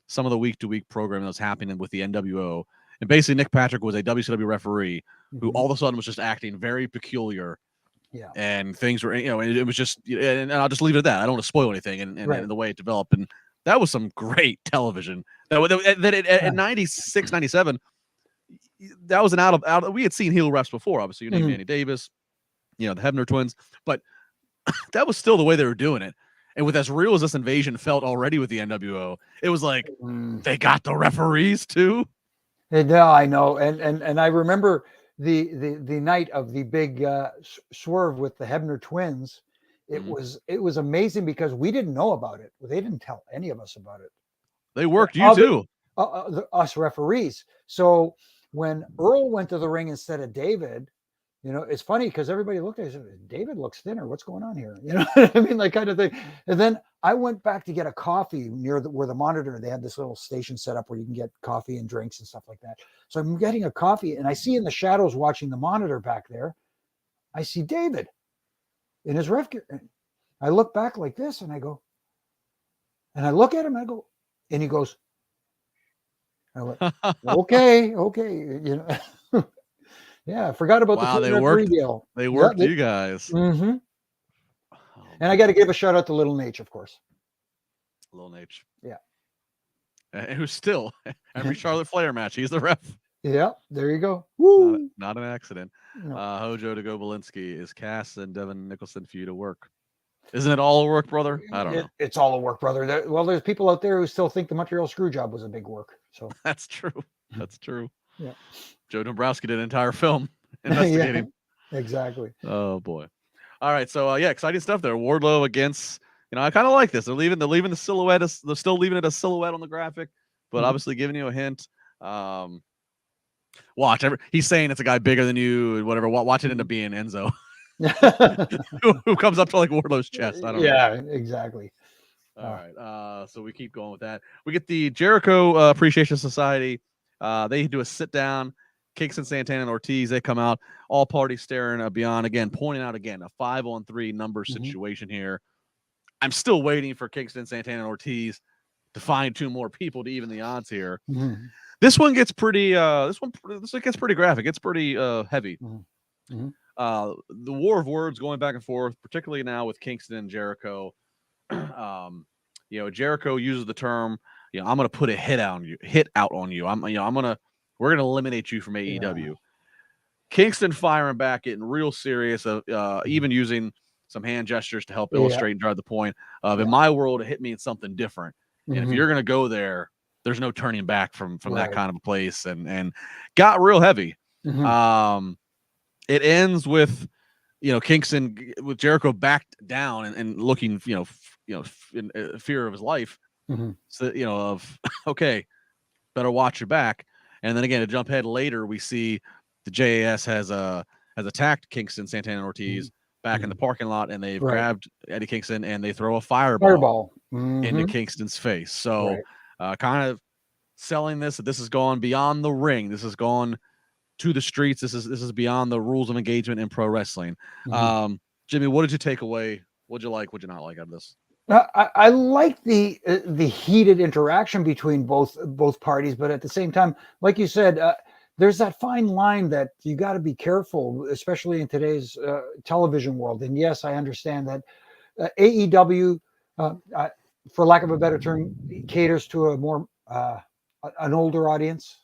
some of the week-to-week programming that's happening with the NWO. And basically, Nick Patrick was a WCW referee who all of a sudden was just acting very peculiar. Yeah. And things were, it was just, and I'll just leave it at that. I don't want to spoil anything and the way it developed. And that was some great television. At 96, 97, that was an out. We had seen heel refs before. Obviously, you named Danny Davis, the Hebner twins, but that was still the way they were doing it. And with as real as this invasion felt already with the NWO, it was like they got the referees too. Yeah, I know, and I remember the night of the big swerve with the Hebner twins. It was amazing because we didn't know about it. They didn't tell any of us about it. They worked you too, us referees. So when Earl went to the ring instead of David, it's funny because everybody looked at it and said, David looks thinner. What's going on here? You know what I mean? Like kind of thing. And then I went back to get a coffee near where the monitor, they had this little station set up where you can get coffee and drinks and stuff like that. So I'm getting a coffee and I see in the shadows watching the monitor back there, I see David in his ref gear. I look back like this and I go, and I look at him and I go, and he goes, I went, okay. Yeah, I forgot about the referee deal. They worked you guys. Mm-hmm. And I got to give a shout out to Little Nate, of course. Little Nate. Yeah. And who's still every Charlotte Flair match, he's the ref. Yeah, there you go. Woo! Not an accident. No. Hojo to Gobolinski, is Cass and Devin Nicholson for you to work? Isn't it all a work, brother? I don't know. It's all a work, brother. There's people out there who still think the Montreal Screwjob was a big work. So that's true. That's true. Yeah. Joe Dombrowski did an entire film investigating. Yeah, exactly. Oh boy. All right. So exciting stuff there. Wardlow against, I kind of like this. They're leaving the silhouette. They're still leaving it a silhouette on the graphic, but obviously giving you a hint. Watch. He's saying it's a guy bigger than you and whatever. Watch it end up being Enzo. who comes up to like Wardlow's chest. I don't know. Yeah, exactly. All right. So we keep going with that. We get the Jericho Appreciation Society. They do a sit down. Kingston, Santana, and Ortiz, they come out. All parties staring beyond, again, pointing out again a 5-on-3 number situation here. I'm still waiting for Kingston, Santana, and Ortiz to find 2 more people to even the odds here. This one gets pretty. This one gets pretty graphic. It's pretty heavy. The war of words going back and forth, particularly now with Kingston and Jericho. Jericho uses the term, I'm going to put a hit out on you. We're going to eliminate you from AEW. Yeah. Kingston firing back, getting real serious, even using some hand gestures to help illustrate and drive the point of, in my world, it hit me in something different. And if you're going to go there, there's no turning back from that kind of a place, and got real heavy. It ends with, Kingston with Jericho backed down and looking, in fear of his life. So, okay, better watch your back. And then again, to jump ahead later, we see the JAS has attacked Kingston, Santana, and Ortiz back in the parking lot, and they've grabbed Eddie Kingston and they throw a fireball into Kingston's face. So kind of selling this, that this has gone beyond the ring. This has gone to the streets. This is beyond the rules of engagement in pro wrestling. Jimmy, what did you take away? What'd you like? What'd you not like out of this? I like the heated interaction between both parties, but at the same time, like you said, there's that fine line that you got to be careful, especially in today's television world. And yes, I understand that AEW, for lack of a better term, caters to a more an older audience.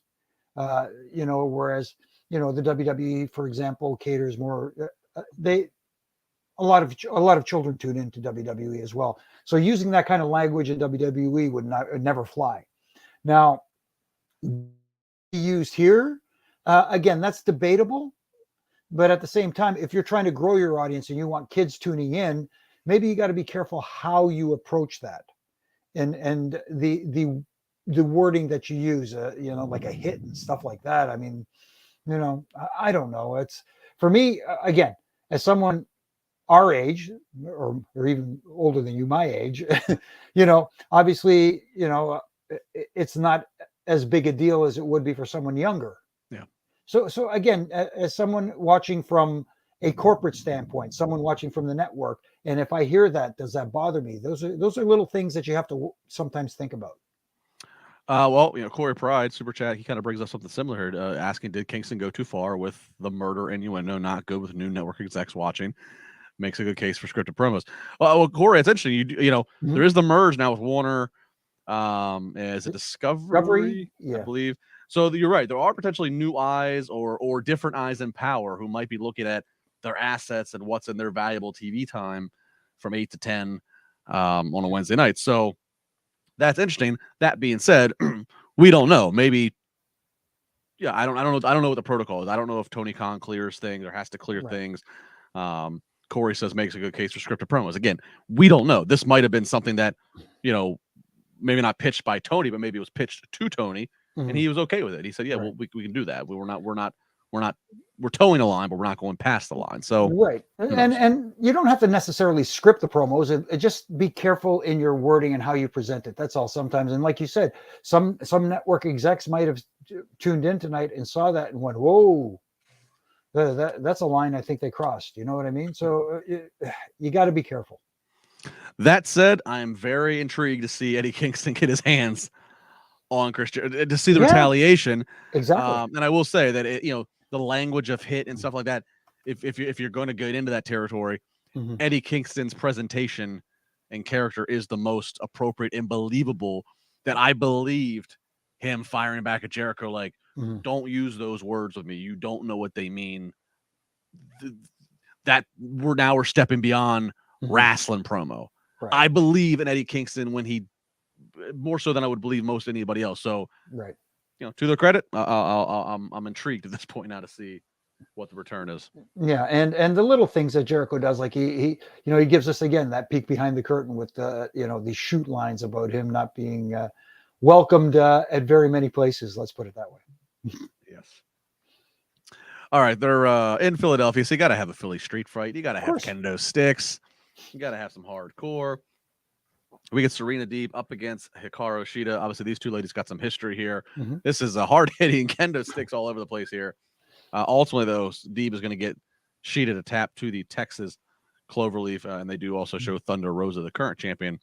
Whereas the WWE, for example, caters more. A lot of children tune into WWE as well. So using that kind of language in WWE would never fly. Now, used here, again, that's debatable. But at the same time, if you're trying to grow your audience and you want kids tuning in, maybe you got to be careful how you approach that, and the wording that you use, like a hit and stuff like that. I mean, I don't know. It's, for me, again, as someone our age, or even older than you, my age, obviously, it's not as big a deal as it would be for someone younger. Yeah. So again, as someone watching from a corporate standpoint, someone watching from the network, and if I hear that, does that bother me? Those are little things that you have to sometimes think about. Corey Pride, Super Chat, he kind of brings up something similar here, asking, did Kingston go too far with the murder innuendo? Not good with new network execs watching. Makes a good case for scripted promos. Well, Corey, it's interesting. There is the merge now with Warner As a Discovery, yeah, I believe. So you're right. There are potentially new eyes or different eyes in power who might be looking at their assets and what's in their valuable TV time from 8 to 10 on a Wednesday night. So that's interesting. That being said, we don't know. Maybe, yeah, I don't know. I don't know what the protocol is. I don't know if Tony Khan clears things or has to clear things. Corey says makes a good case for scripted promos. Again, we don't know. This might have been something that, maybe not pitched by Tony, but maybe it was pitched to Tony, and he was okay with it. He said, "Yeah, well, we can do that. We're towing a line, but we're not going past the line." So and you don't have to necessarily script the promos. It just be careful in your wording and how you present it. That's all. Sometimes, and like you said, some network execs might have tuned in tonight and saw that and went, "Whoa, that's a line I think they crossed." You know what I mean? So you got to be careful. That said, I am very intrigued to see Eddie Kingston get his hands on Christian, to see the retaliation. Exactly. And I will say that the language of hit and stuff like that. If you're going to get into that territory, Eddie Kingston's presentation and character is the most appropriate and believable. That I believed him firing back at Jericho, like, don't use those words with me. You don't know what they mean. That we're stepping beyond wrestling promo. Right. I believe in Eddie Kingston when he more so than I would believe most anybody else. So, to their credit, I'm intrigued at this point now to see what the return is. Yeah, and the little things that Jericho does, like he gives us again that peek behind the curtain with these shoot lines about him not being welcomed at very many places. Let's put it that way. Yes. All right, they're in Philadelphia, so you got to have a Philly street fight. You got to have kendo sticks. You got to have some hardcore. We get Serena Deeb up against Hikaru Shida. Obviously, these two ladies got some history here. This is a hard-hitting kendo sticks all over the place here. Ultimately, though, Deeb is going to get Shida to tap to the Texas Cloverleaf, and they do also show Thunder Rosa, the current champion,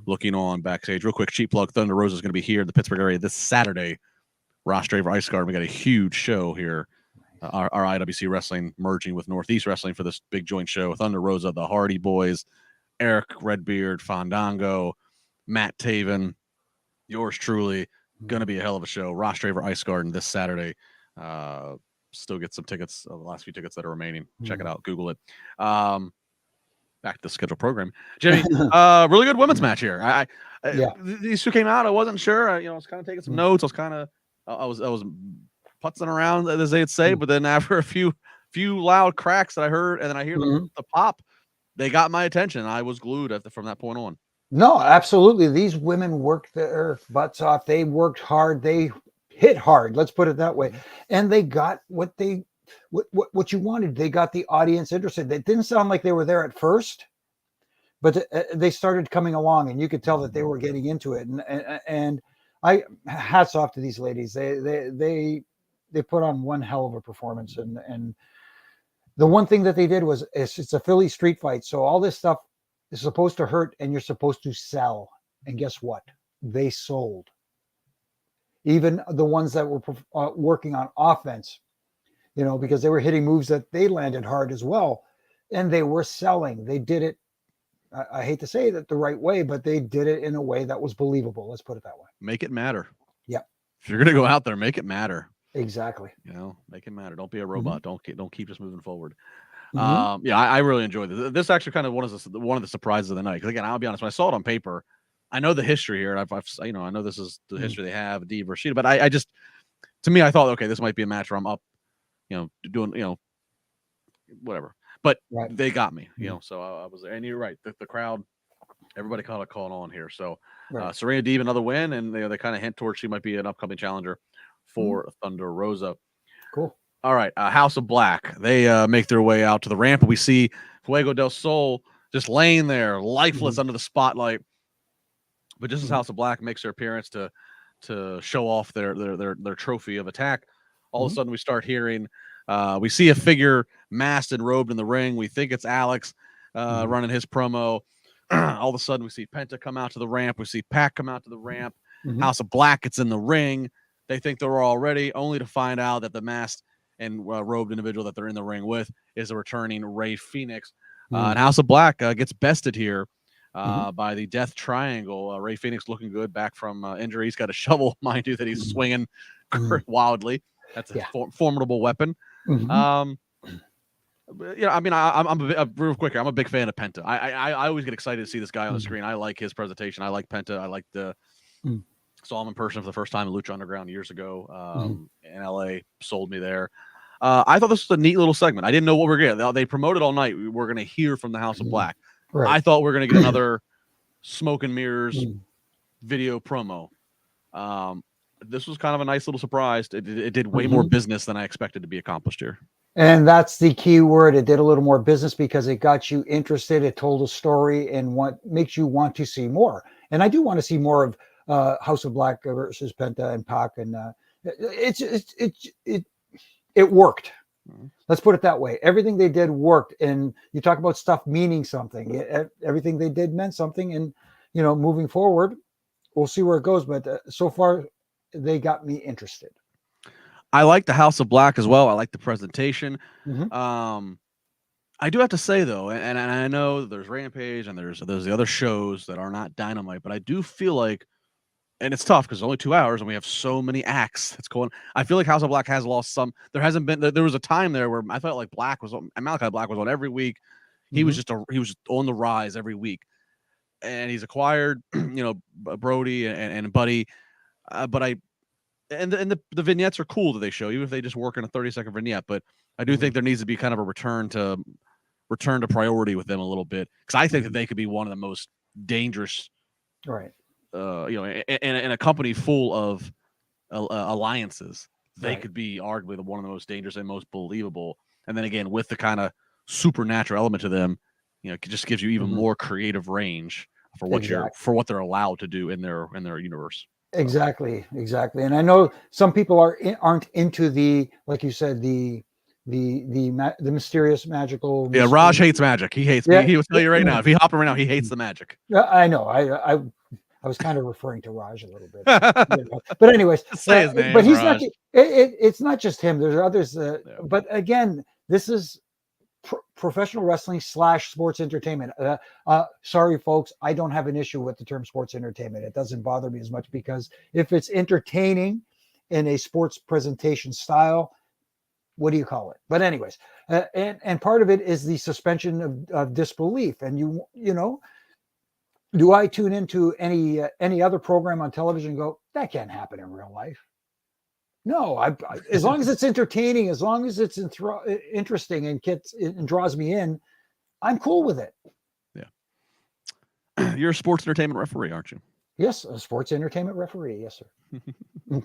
looking on backstage. Real quick, cheap plug, Thunder Rosa is going to be here in the Pittsburgh area this Saturday. Ross Draver Ice Garden. We got a huge show here. Our IWC Wrestling merging with Northeast Wrestling for this big joint show. Thunder Rosa, the Hardy Boys, Eric Redbeard, Fandango, Matt Taven, yours truly. Going to be a hell of a show. Ross Draver Ice Garden this Saturday. Still get some tickets, the last few tickets that are remaining. Check it out. Google it. Back to the scheduled program. Jimmy, really good women's match here. These two came out. I wasn't sure. I was kind of taking some notes. I was putzing around, as they'd say, but then after a few loud cracks that I heard, and then I hear the pop, they got my attention. I was glued from that point on. No, absolutely. These women worked their butts off. They worked hard. They hit hard. Let's put it that way. And they got what you wanted. They got the audience interested. It didn't sound like they were there at first, but they started coming along, and you could tell that they were getting into it. And I hats off to these ladies. They put on one hell of a performance. And the one thing that they did was it's a Philly street fight. So all this stuff is supposed to hurt, and you're supposed to sell. And guess what? They sold. Even the ones that were working on offense, because they were hitting moves that they landed hard as well. And they were selling. They did it. I hate to say that the right way, but they did it in a way that was believable. Let's put it that way. Make it matter. Yeah. If you're going to go out there, make it matter. Exactly. Make it matter. Don't be a robot. Don't keep just moving forward. I really enjoyed this. This actually kind of one of the surprises of the night. Because again, I'll be honest, when I saw it on paper, I know the history here, and I know this is the history they have, Deeb versus Shida, but I just, to me, I thought, okay, this might be a match where I'm up, doing, whatever. But they got me, so I was there. And you're right, the crowd, everybody kind of caught on here. So Serena Deeb, another win, and they kind of hint towards she might be an upcoming challenger for Thunder Rosa. Cool. All right, House of Black. They make their way out to the ramp, and we see Fuego del Sol just laying there, lifeless under the spotlight. But just as House of Black makes their appearance to show off their trophy of attack, all of a sudden we start hearing, we see a figure masked and robed in the ring. We think it's Alex running his promo. All of a sudden we see Penta come out to the ramp. We see Pac come out to the ramp. House of Black gets in the ring. They think they're all ready, only to find out that the masked and robed individual that they're in the ring with is a returning Rey Fenix. And House of Black gets bested here by the Death Triangle. Ray Phoenix looking good back from injury. He's got a shovel, mind you, that he's swinging wildly. That's a formidable weapon. I mean, I'm real quick here. I'm a big fan of Penta. I always get excited to see this guy on the screen. I like his presentation. I like Penta. I like saw him in person for the first time in Lucha Underground years ago in LA. Sold me there. I thought this was a neat little segment. I didn't know what we were getting. They promoted all night. We're going to hear from the House of Black. Right. I thought we were going to get another smoke and mirrors video promo. This was kind of a nice little surprise. It did way more business than I expected to be accomplished here. And that's the key word. It did a little more business because it got you interested. It told a story and what makes you want to see more. And I do want to see more of House of Black versus Penta and Pac. And it worked. Let's put it that way. Everything they did worked. And you talk about stuff meaning something. Everything they did meant something. And, moving forward, we'll see where it goes. But so far, they got me interested. I like the House of Black as well. I like the presentation. I do have to say, though, and I know there's Rampage and there's the other shows that are not Dynamite, but I do feel like, and it's tough because it's only 2 hours and we have so many acts that's going. I feel like House of Black has lost some. There hasn't been. There was a time there where I felt like Malachi Black was on every week. He was just on the rise every week, and he's acquired, Brody and Buddy, but the vignettes are cool that they show, even if they just work in a 30-second vignette. But I do think there needs to be kind of a return to priority with them a little bit, because I think that they could be one of the most dangerous, right? In a company full of alliances, they could be arguably one of the most dangerous and most believable. And then again, with the kind of supernatural element to them, it just gives you even more creative range for what they're allowed to do in their universe. Exactly. And I know some people aren't into the, like you said, the mysterious magical. Yeah, Raj hates magic. He hates me. He will tell you right now. If he hopped around now, he hates the magic. I know. I was kind of referring to Raj a little bit, but anyways, say his name. But he's Raj. not. It's not just him. There's others. But again, this is professional wrestling / sports entertainment. Sorry, folks, I don't have an issue with the term sports entertainment. It doesn't bother me as much, because if it's entertaining in a sports presentation style, what do you call it? But anyways, and part of it is the suspension of disbelief. And do I tune into any other program on television and go, that can't happen in real life? No, as long as it's entertaining, as long as it's interesting and draws me in, I'm cool with it. Yeah. You're a sports entertainment referee, aren't you? Yes, a sports entertainment referee. Yes, sir.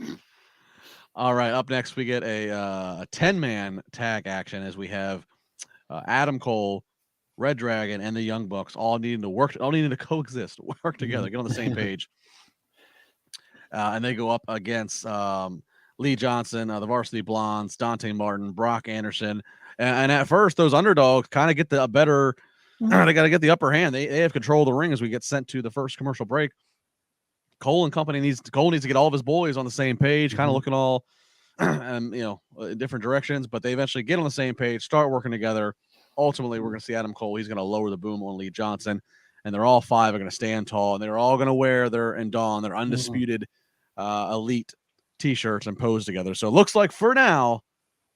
All right. Up next, we get a 10-man tag action as we have Adam Cole, Red Dragon, and the Young Bucks all needing to coexist, work together, get on the same page. And they go up against Lee Johnson, the Varsity Blondes, Dante Martin, Brock Anderson. And at first, those underdogs kind of get they got to get the upper hand. They have control of the ring as we get sent to the first commercial break. Cole and company needs to get all of his boys on the same page, kind of looking all, in different directions, but they eventually get on the same page, start working together. Ultimately, we're going to see Adam Cole. He's going to lower the boom on Lee Johnson, and they're all five are going to stand tall, and they're all going to wear their undisputed elite T-shirts and pose together. So it looks like for now,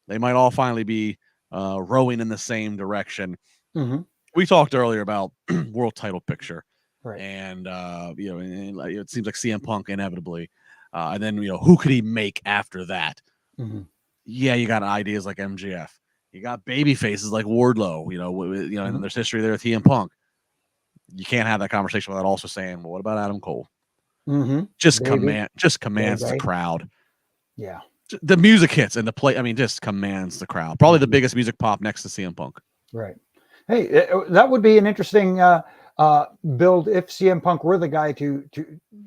they might all finally be rowing in the same direction. We talked earlier about world title picture, right? And it seems like CM Punk inevitably, and then who could he make after that? Yeah, you got ideas like MJF. You got baby faces like Wardlow. And there's history there with CM Punk. You can't have that conversation without also saying, well, what about Adam Cole? Just commands the crowd. Yeah. The music hits and the play, just commands the crowd. Probably the biggest music pop next to CM Punk. Right. Hey, that would be an interesting build if CM Punk were the guy to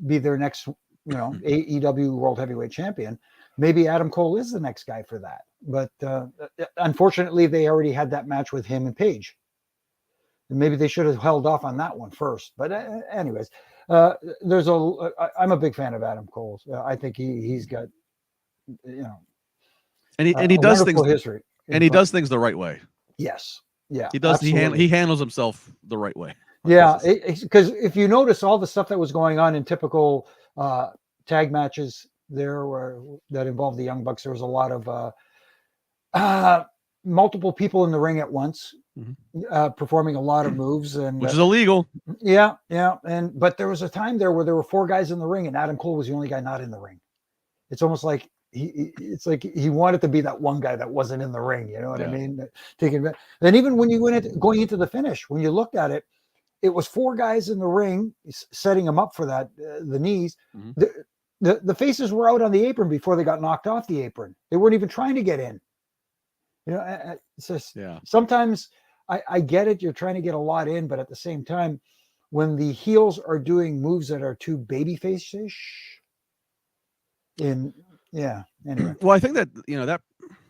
be their next, AEW World Heavyweight Champion. Maybe Adam Cole is the next guy for that. But unfortunately, they already had that match with him and Paige. And maybe they should have held off on that one first. But anyways, I'm a big fan of Adam Cole. I think he's got, and he does things history, and he does things the right way. Yes, yeah, he does. He handles himself the right way. Yeah, because if you notice all the stuff that was going on in typical tag matches there that involved the Young Bucks, there was a lot of multiple people in the ring at once, performing a lot of moves, and which is illegal. Yeah, but there was a time there where there were 4 guys in the ring, and Adam Cole was the only guy not in the ring. It's almost like it's like he wanted to be that one guy that wasn't in the ring. You know what I mean? Then even when you going into the finish, when you looked at it, it was 4 guys in the ring setting them up for that the knees. The faces were out on the apron before they got knocked off the apron. They weren't even trying to get in. You know, it's just sometimes I get it. You're trying to get a lot in, but at the same time, when the heels are doing moves that are too babyface-ish, anyway. Well, I think that that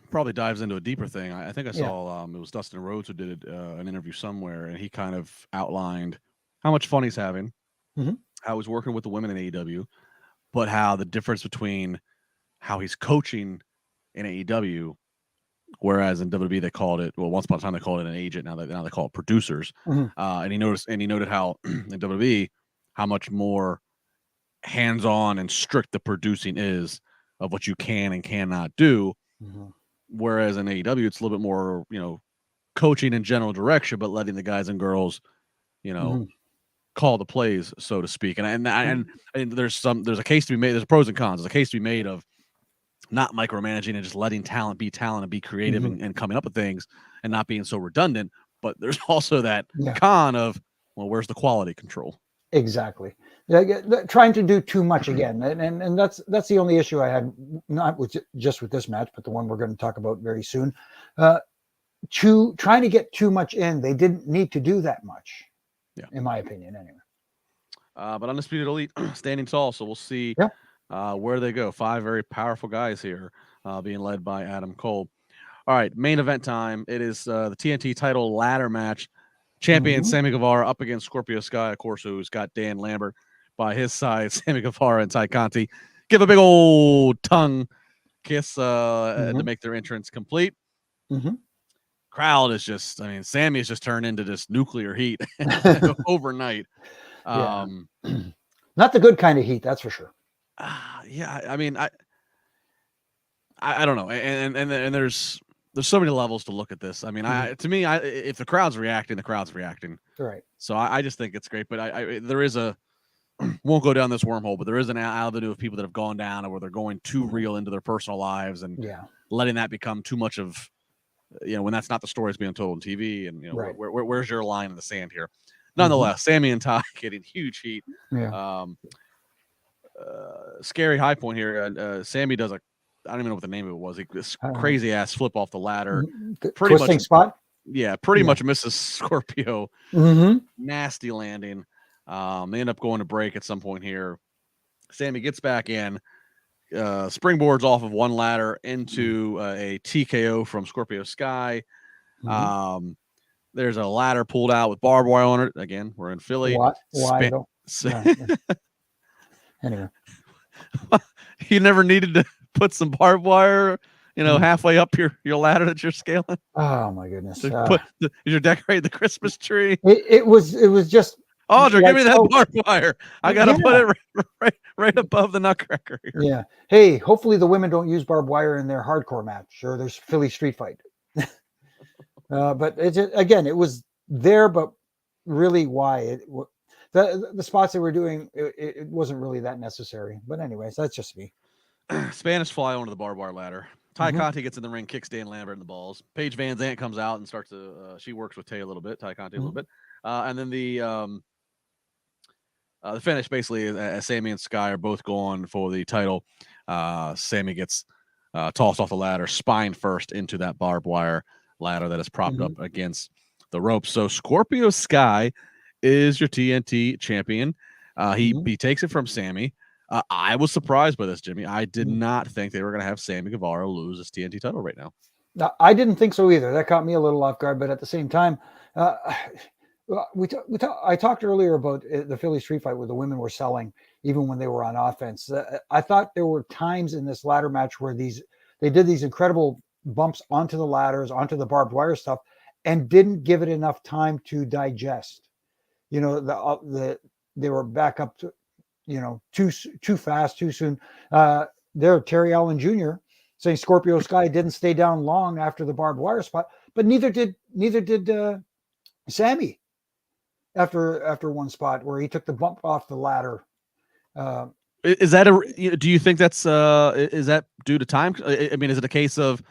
probably dives into a deeper thing. I think I saw it was Dustin Rhodes who did an interview somewhere, and he kind of outlined how much fun he's having, how he's working with the women in AEW, but how the difference between how he's coaching in AEW, whereas in WWE they called it, well, once upon a time they called it an agent, now they call it producers. And he noted how in WWE how much more hands-on and strict the producing is of what you can and cannot do, whereas in AEW it's a little bit more coaching in general direction, but letting the guys and girls call the plays, so to speak. And there's a case to be made. There's pros and cons. There's a case to be made of not micromanaging and just letting talent be talent and be creative and coming up with things and not being so redundant. But there's also that con of, well, where's the quality control? Exactly. Trying to do too much again. And that's the only issue I had, not with just with this match, but the one we're going to talk about very soon. Trying to get too much in. They didn't need to do that much, in my opinion, anyway. But Undisputed Elite standing tall, so we'll see where they go. 5 very powerful guys here, being led by Adam Cole. All right, main event time. It is the TNT title ladder match. Champion Sammy Guevara up against Scorpio Sky, of course, who's got Dan Lambert by his side. Sammy Guevara and Ty Conti give a big old tongue kiss to make their entrance complete. Crowd is just, Sammy has just turned into this nuclear heat overnight. Not the good kind of heat, that's for sure. I don't know, and there's so many levels to look at this. To me, if the crowd's reacting, the crowd's reacting. Right. So I just think it's great. But there is won't go down this wormhole, but there is an avenue of people that have gone down where they're going too real into their personal lives and letting that become too much of, when that's not the story that's being told on TV. And, where's your line in the sand here? Nonetheless, Sammy and Ty getting huge heat. Scary high point here. Sammy does I don't even know what the name of it was. This crazy ass flip off the ladder. Pretty much spot. Yeah, pretty much misses Scorpio. Nasty landing. They end up going to break at some point here. Sammy gets back in, springboards off of one ladder into a TKO from Scorpio Sky. There's a ladder pulled out with barbed wire on it. Again, we're in Philly. Why though? Anyway, you never needed to put some barbed wire, halfway up your ladder that you're scaling. Oh my goodness! You're decorating the Christmas tree. It was just. Oh, give me that barbed wire. I gotta put it right above the nutcracker here. Yeah. Hey, hopefully the women don't use barbed wire in their hardcore match or their Philly street fight. But it was there, but really, why the spots they were doing, it wasn't really that necessary. But anyways, that's just me. Spanish fly onto the barbed wire ladder. Ty Conti gets in the ring, kicks Dan Lambert in the balls. Paige Van Zant comes out and starts to. She works with Tay a little bit, Ty Conti a little bit, and then the finish basically, as Sammy and Sky are both going for the title. Sammy gets tossed off the ladder, spine first into that barbed wire ladder that is propped up against the ropes. So Scorpio Sky is your TNT champion. He takes it from Sammy. I was surprised by this, Jimmy. I did not think they were going to have Sammy Guevara lose his TNT title right now. I didn't think so either. That caught me a little off guard. But at the same time, I talked earlier about the Philly street fight where the women were selling even when they were on offense. I thought there were times in this ladder match where they did these incredible bumps onto the ladders, onto the barbed wire stuff, and didn't give it enough time to digest. they were back up to, too fast, too soon. There, Terry Allen Jr. saying Scorpio Sky didn't stay down long after the barbed wire spot, but neither did Sammy after one spot where he took the bump off the ladder. Is that do you think that's is that due to time? I mean, is it a case of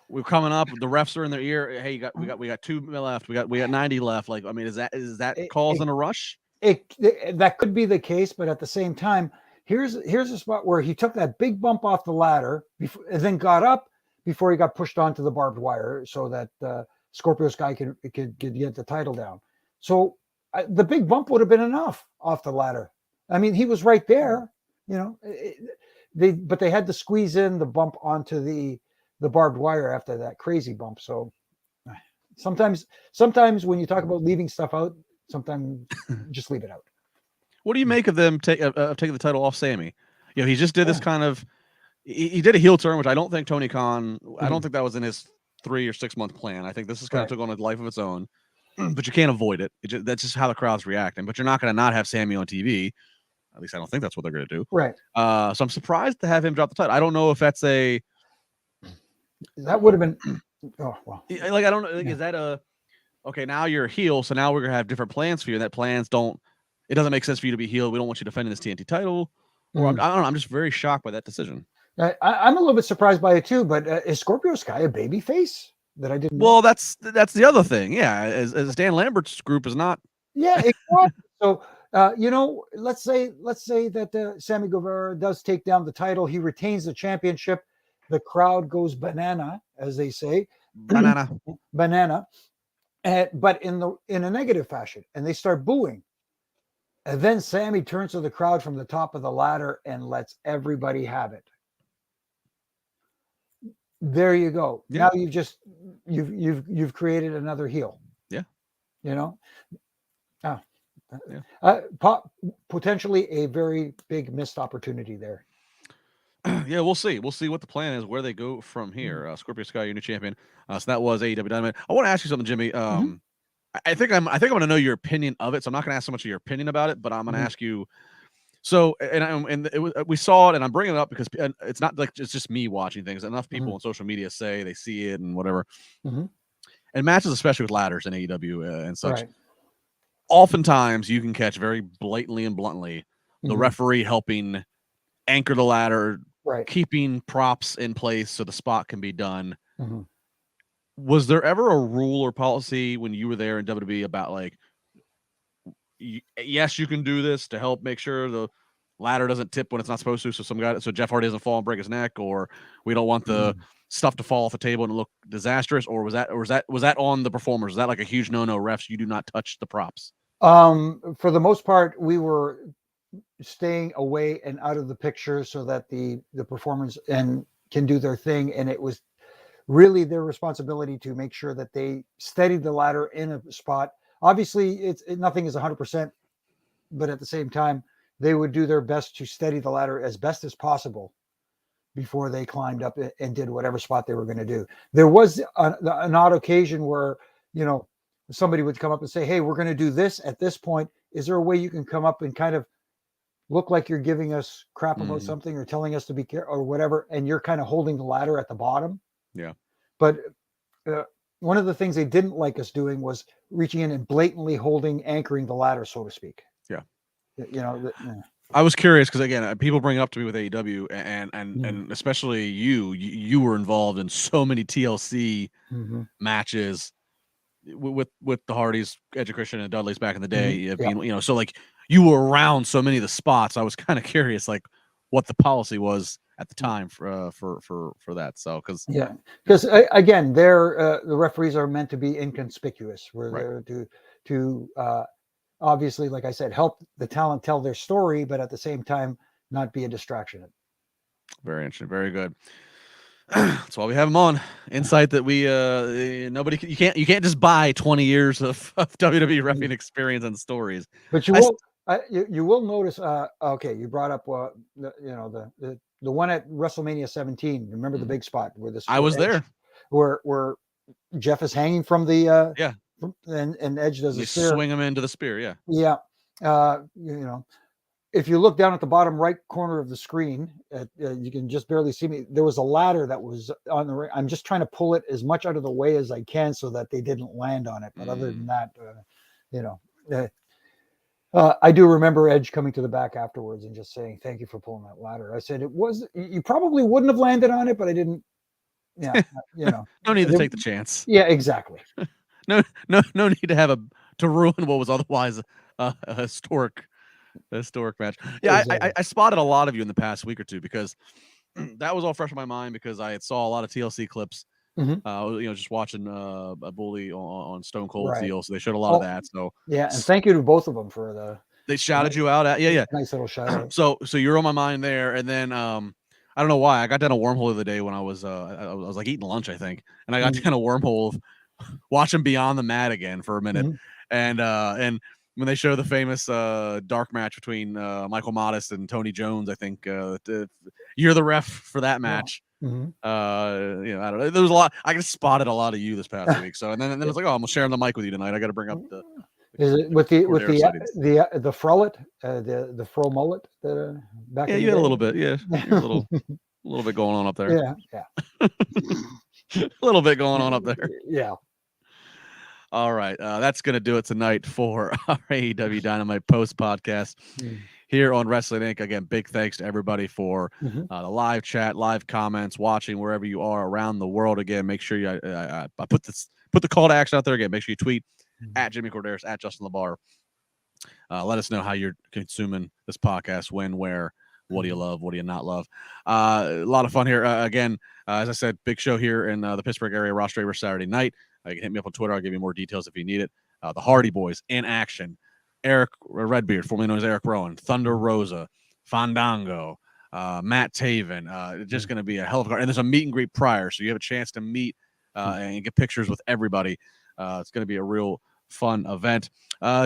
we're coming up, the refs are in their ear? Hey, we got 2 left. We got 90 left. Like, I mean, is that causing a rush? That could be the case, but at the same time, here's a spot where he took that big bump off the ladder and then got up before he got pushed onto the barbed wire, so that Scorpio Sky could get the title down. So the big bump would have been enough off the ladder. I mean, he was right there, but they had to squeeze in the bump onto the barbed wire after that crazy bump. So sometimes when you talk about leaving stuff out, sometimes just leave it out. What do you make of them taking the title off Sammy? He just did this kind of, he did a heel turn, which I don't think Tony Khan, I don't think that was in his 3 or 6 month plan. I think this is kind of took on a life of its own, but you can't avoid it. That's just how the crowd's reacting. But you're not going to not have Sammy on TV. At least I don't think that's what they're going to do. Right. So I'm surprised to have him drop the title. I don't know if that's that would have been. Oh well. Like, I don't know. Is that okay? Now you're a heel, so now we're gonna have different plans for you. And that plans don't. It doesn't make sense for you to be healed. We don't want you defending this TNT title. Or I don't know. I'm just very shocked by that decision. I'm a little bit surprised by it too. But is Scorpio Sky a baby face that I didn't? Well, that's the other thing. Yeah, as Dan Lambert's group is not. Yeah, exactly. So. Let's say that Sammy Guevara does take down the title. He retains the championship. The crowd goes banana, as they say. Banana. But in a negative fashion, and they start booing. And then Sammy turns to the crowd from the top of the ladder and lets everybody have it. There you go. Yeah. Now you've created another heel. Yeah. Yeah. Potentially a very big missed opportunity there. Yeah, we'll see. We'll see what the plan is, where they go from here. Scorpio Sky, your new champion. So that was AEW Dynamite. I want to ask you something, Jimmy. I think I'm going to know your opinion of it. So I'm not going to ask so much of your opinion about it, but I'm going to ask you. So, we saw it, and I'm bringing it up because it's not like it's just me watching things. Enough people on social media say they see it and whatever. And matches, especially with ladders in AEW and such. Right. Oftentimes you can catch very blatantly and bluntly the referee helping anchor the ladder, keeping props in place so the spot can be done. Was there ever a rule or policy when you were there in WWE about like, yes, you can do this to help make sure the ladder doesn't tip when it's not supposed to, so Jeff Hardy doesn't fall and break his neck, or we don't want the stuff to fall off the table and look disastrous, or was that on the performers? Was that like a huge no, refs, you do not touch the props? For the most part, we were staying away and out of the picture so that the performers can do their thing, and it was really their responsibility to make sure that they steadied the ladder in a spot. Obviously, nothing is 100%, but at the same time, they would do their best to steady the ladder as best as possible before they climbed up and did whatever spot they were going to do. There was an odd occasion where, somebody would come up and say, hey, we're going to do this at this point. Is there a way you can come up and kind of look like you're giving us crap about something or telling us to be careful or whatever, and you're kind of holding the ladder at the bottom? Yeah. But one of the things they didn't like us doing was reaching in and blatantly anchoring the ladder, so to speak. Yeah. Yeah. I was curious because, again, people bring it up to me with AEW, and especially you were involved in so many TLC matches with the Hardys, Edge, Christian, and Dudley's back in the day. So like you were around so many of the spots. I was kind of curious, like what the policy was at the time for that. So because again, the referees are meant to be inconspicuous. We're there to obviously, like I said, help the talent tell their story, but at the same time, not be a distraction. Very interesting. Very good. That's why we have him on. Insight that we you can't just buy 20 years of WWE reffing experience and stories. But you will notice. Okay, you brought up the one at WrestleMania 17. Remember the big spot where I was there, where Jeff is hanging from the and Edge does You a spear. swing him into the spear. Yeah. Yeah. You know, if you look down at the bottom right corner of the screen, you can just barely see me. There was a ladder that was on the ring. I'm just trying to pull it as much out of the way as I can so that they didn't land on it. But other than that, you know, I do remember Edge coming to the back afterwards and just saying, "Thank you for pulling that ladder." I said, you probably wouldn't have landed on it, but I didn't. Yeah, you know, No need to take the chance. Yeah, exactly. No need to ruin what was otherwise a historic match. Yeah, Exactly. I spotted a lot of you in the past week or two because that was all fresh in my mind because I had saw a lot of TLC clips. You know, just watching a bully on Stone Cold deal, so they showed a lot of that. So yeah, and thank you to both of them for they shouted you out at nice little shout out. So you're on my mind there, and then I don't know why I got down a wormhole the other day when I was like eating lunch, I think, and I got down a wormhole watching Beyond the Mat again for a minute, and when they show the famous dark match between Michael Modest and Tony Jones, I think you're the ref for that match. You know, I don't know. There was a lot. I just spotted a lot of you this past week. So and then it's like, oh, I'm sharing the mic with you tonight. I got to bring up the. Is it with the frullet, the fro mullet that back? Yeah, you had a little bit. Yeah, a little bit going on up there. Yeah. A little bit going on up there. Yeah. All right, that's gonna do it tonight for our AEW Dynamite post podcast here on Wrestling Inc. Again, big thanks to everybody for the live chat, live comments, watching wherever you are around the world. Again, make sure you I put the call to action out there again. Make sure you tweet at Jimmy Korderas, at Justin LaBar. Let us know how you're consuming this podcast, when, where, what do you love, what do you not love. A lot of fun here. Again, as I said, big show here in the Pittsburgh area, Raw Straight Saturday night. You can hit me up on Twitter. I'll give you more details if you need it. The Hardy Boys in action. Eric Redbeard, formerly known as Eric Rowan, Thunder Rosa, Fandango, Matt Taven. Just going to be a hell of a card. And there's a meet and greet prior, so you have a chance to meet and get pictures with everybody. It's going to be a real fun event.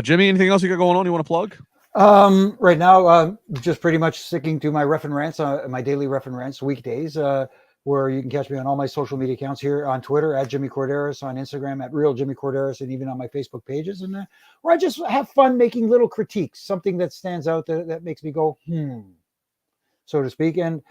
Jimmy, anything else you got going on you want to plug? Right now, just pretty much sticking to my ref and rants, my daily ref and rants weekdays, where you can catch me on all my social media accounts here on Twitter at Jimmy Korderas, on Instagram at Real Jimmy Korderas, and even on my Facebook pages, and where I just have fun making little critiques, something that stands out that makes me go, so to speak. And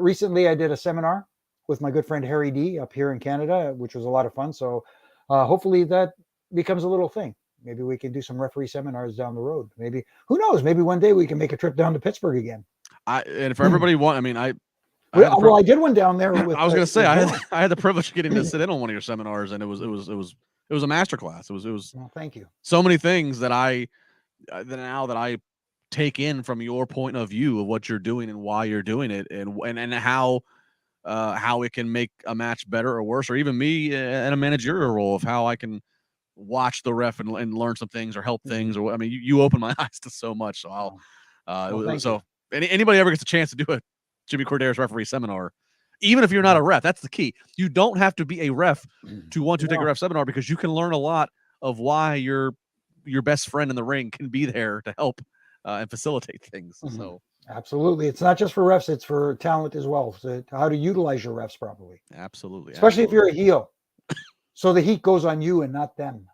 recently I did a seminar with my good friend Harry D up here in Canada, which was a lot of fun. So hopefully that becomes a little thing. Maybe we can do some referee seminars down the road. Maybe, who knows? Maybe one day we can make a trip down to Pittsburgh again. And for everybody I did one down there. With, I was going to say I had the privilege of getting to sit in on one of your seminars, and it was a masterclass. It was. Well, thank you. So many things that I take in from your point of view of what you're doing and why you're doing it, and how it can make a match better or worse, or even me in a managerial role of how I can watch the ref and learn some things or help things. Or I mean, you open my eyes to so much. So anybody ever gets a chance to do a Jimmy Korderas referee seminar, even if you're not a ref, that's the key. You don't have to be a ref to want to take a ref seminar, because you can learn a lot of why your best friend in the ring can be there to help and facilitate things. So absolutely, it's not just for refs; it's for talent as well. So how to utilize your refs properly. Absolutely, especially if you're a heel. So the heat goes on you and not them.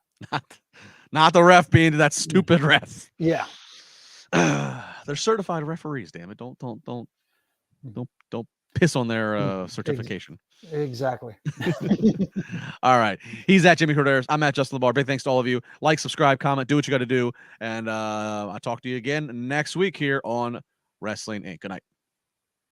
Not the ref being that stupid ref. Yeah. They're certified referees, damn it. Don't piss on their certification. Exactly. All right. He's at Jimmy Korderas. I'm at Justin LaBar. Big thanks to all of you. Like, subscribe, comment, do what you got to do. And I'll talk to you again next week here on Wrestling Inc. Good night.